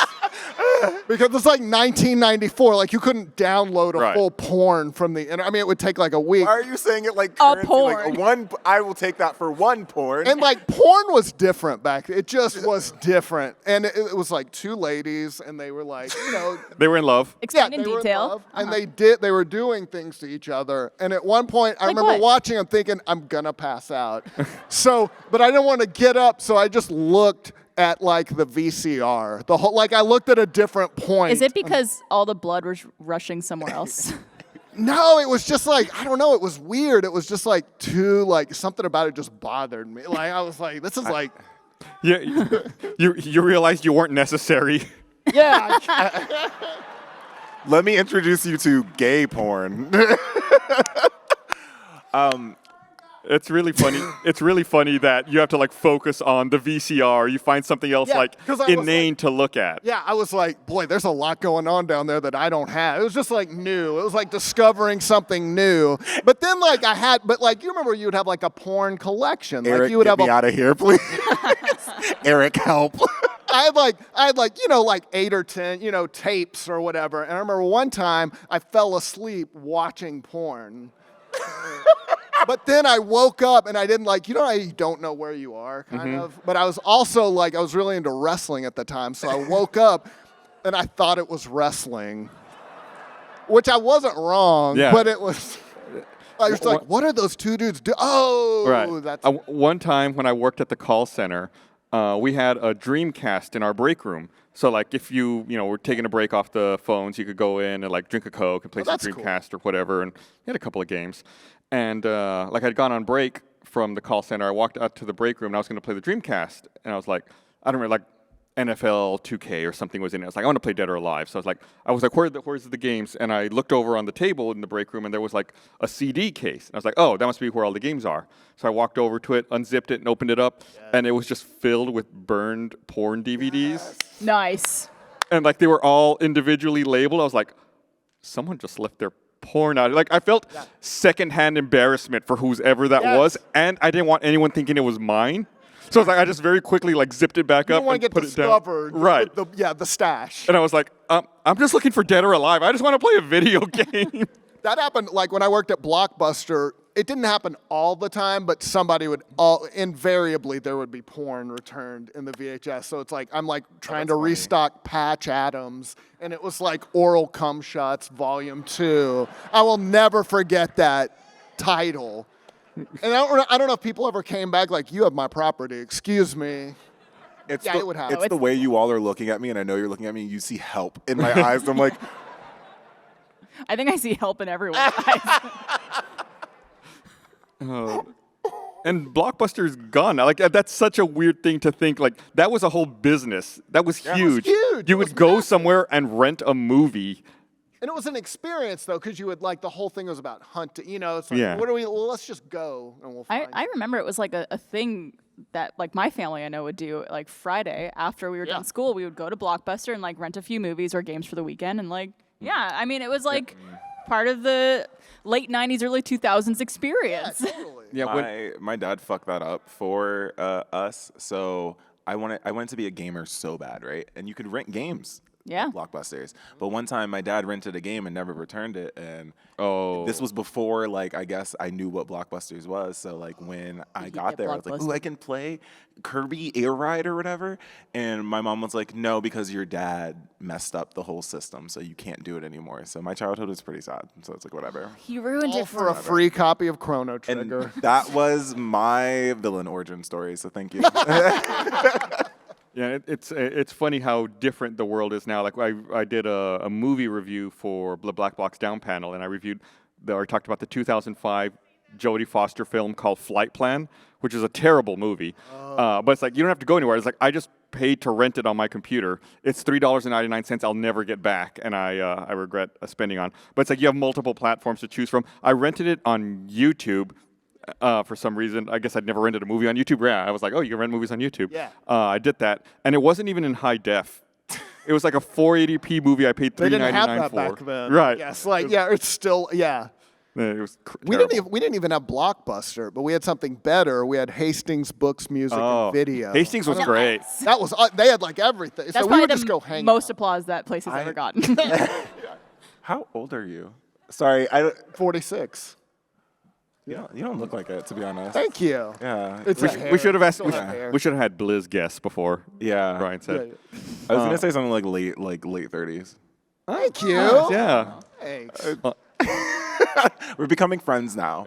Because it's like 1994. Like you couldn't download a Right. full porn from the internet. I mean, it would take like a week. Why are you saying it like A currency? porn. Like I will take that for one porn. And like porn was different back then. It just was different. And it was like two ladies and they were like, They were in love. Explain in they were in detail. love, and they were doing things to each other. And at one point I Like remember what? watching, I'm thinking, I'm gonna pass out. But I didn't want to get up, so I just looked at like the VCR. I looked at a different point. Is it because all the blood was rushing somewhere else? No, it was just like, I don't know, it was weird. It was just like something about it just bothered me. Like I was like, this is like Yeah, you realized you weren't necessary. yeah. Let me introduce you to gay porn. It's really funny. It's really funny that you have to like focus on the VCR. You find something else Yeah, like 'cause I was inane to look at. Yeah, I was like, boy, there's a lot going on down there that I don't have. It was just like new. It was like discovering something new. But then like you remember you would have like a porn collection. Eric, like you would get have me out of here, please. Eric, help. I had like 8 or 10, tapes or whatever. And I remember one time I fell asleep watching porn. But then I woke up and I didn't I don't know where you are kind of. But I was also I was really into wrestling at the time. So I woke up and I thought it was wrestling, which I wasn't wrong, Yeah. but it was, I was like, what are those two dudes do? Oh, Right. that's. One time when I worked at the call center, we had a Dreamcast in our break room. So like if you were taking a break off the phones, you could go in and like drink a Coke and play some that's cool. Dreamcast or whatever, and we had a couple of games. And I'd gone on break from the call center. I walked out to the break room and I was going to play the Dreamcast, and I was like, I don't remember, like NFL 2K or something was in it. I was like, I want to play Dead or Alive. So I was like, where's the games? And I looked over on the table in the break room and there was like a CD case. And I was like, oh, that must be where all the games are. So I walked over to it, unzipped it, and opened it up, and it was just filled with burned porn DVDs. Nice. And like they were all individually labeled. I was like, someone just left their porn out. Like I felt secondhand embarrassment for whoever that was, and I didn't want anyone thinking it was mine. So I was like, I just very quickly like zipped it back You up don't want and to get put it down. discovered. Right. The stash. And I was like, I'm just looking for Dead or Alive. I just want to play a video game. That happened like when I worked at Blockbuster. It didn't happen all the time, but somebody would invariably there would be porn returned in the VHS. So it's like I'm like trying to restock Patch Adams, and it was like Oral Cum Shots Volume 2. I will never forget that title. And I don't know if people ever came back like, you have my property, excuse me. It's Yeah, the, it would happen. It's the way you all are looking at me, and I know you're looking at me, and you see help in my eyes. I'm like, I think I see help in everyone's eyes. And Blockbuster's gone. Like that's such a weird thing to think. Like that was a whole business. That was huge. huge. You It was would go massive. somewhere and rent a movie. And it was an experience though, because you would the whole thing was about hunting. It's like, Yeah. well, let's just go and we'll find. I remember it was like a thing that like my family I know would do like Friday after we were done school. We would go to Blockbuster and like rent a few movies or games for the weekend. And like, I mean, it was like part of the late 90s, early 2000s experience. Totally. Yeah. my dad fucked that up for us. So I went to be a gamer so bad, right? And you could rent games. Yeah. Blockbusters. But one time my dad rented a game and never returned it, and Oh. this was before I guess I knew what Blockbusters was. So when I got get there, I was like, Blockbuster? "Ooh, I can play Kirby Air Ride or whatever." And my mom was like, "No, because your dad messed up the whole system, so you can't do it anymore." So my childhood was pretty sad. So it's like whatever. He ruined All it for a free copy of Chrono And Trigger. that was my villain origin story. So thank you. Yeah, it's funny how different the world is now. Like I did a movie review for the Black Box Down panel, and I talked about the 2005 Jodie Foster film called Flight Plan, which is a terrible movie. But it's like you don't have to go anywhere. It's like I just paid to rent it on my computer. It's $3.99. I'll never get back, and I regret spending on. But it's like you have multiple platforms to choose from. I rented it on YouTube. For some reason, I guess I'd never rented a movie on YouTube. Yeah, I was like, oh, you can rent movies on YouTube. Yeah. I did that, and it wasn't even in high def. It was like a 480p movie I paid They didn't have $3.99 that for. back then. Right. Yes, it's still, yeah. It was We didn't even have Blockbuster, but we had something better. We had Hastings Books, Music, and Video. Hastings was great. That was they had like everything. That's so we probably would the just go hang most out. applause that place has ever gotten. How old are you? Sorry, 46. you don't look like it, to be honest. Thank you. Yeah. It's We should have asked. Still have hair. We should have had Blizz guests before. Yeah. Brian said. I was gonna say something like late 30s. Thank you. Yeah. Thanks. We're becoming friends now.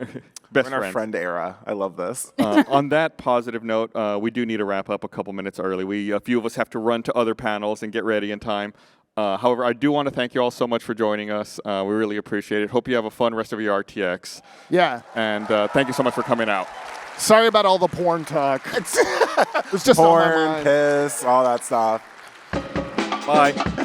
Best We're in our friends. friend era. I love this. On that positive note, we do need to wrap up a couple minutes early. A few of us have to run to other panels and get ready in time. However, I do want to thank you all so much for joining us. We really appreciate it. Hope you have a fun rest of your RTX. Yeah. And thank you so much for coming out. Sorry about all the porn talk. It's just on my Porn, mind. piss, all that stuff. Bye.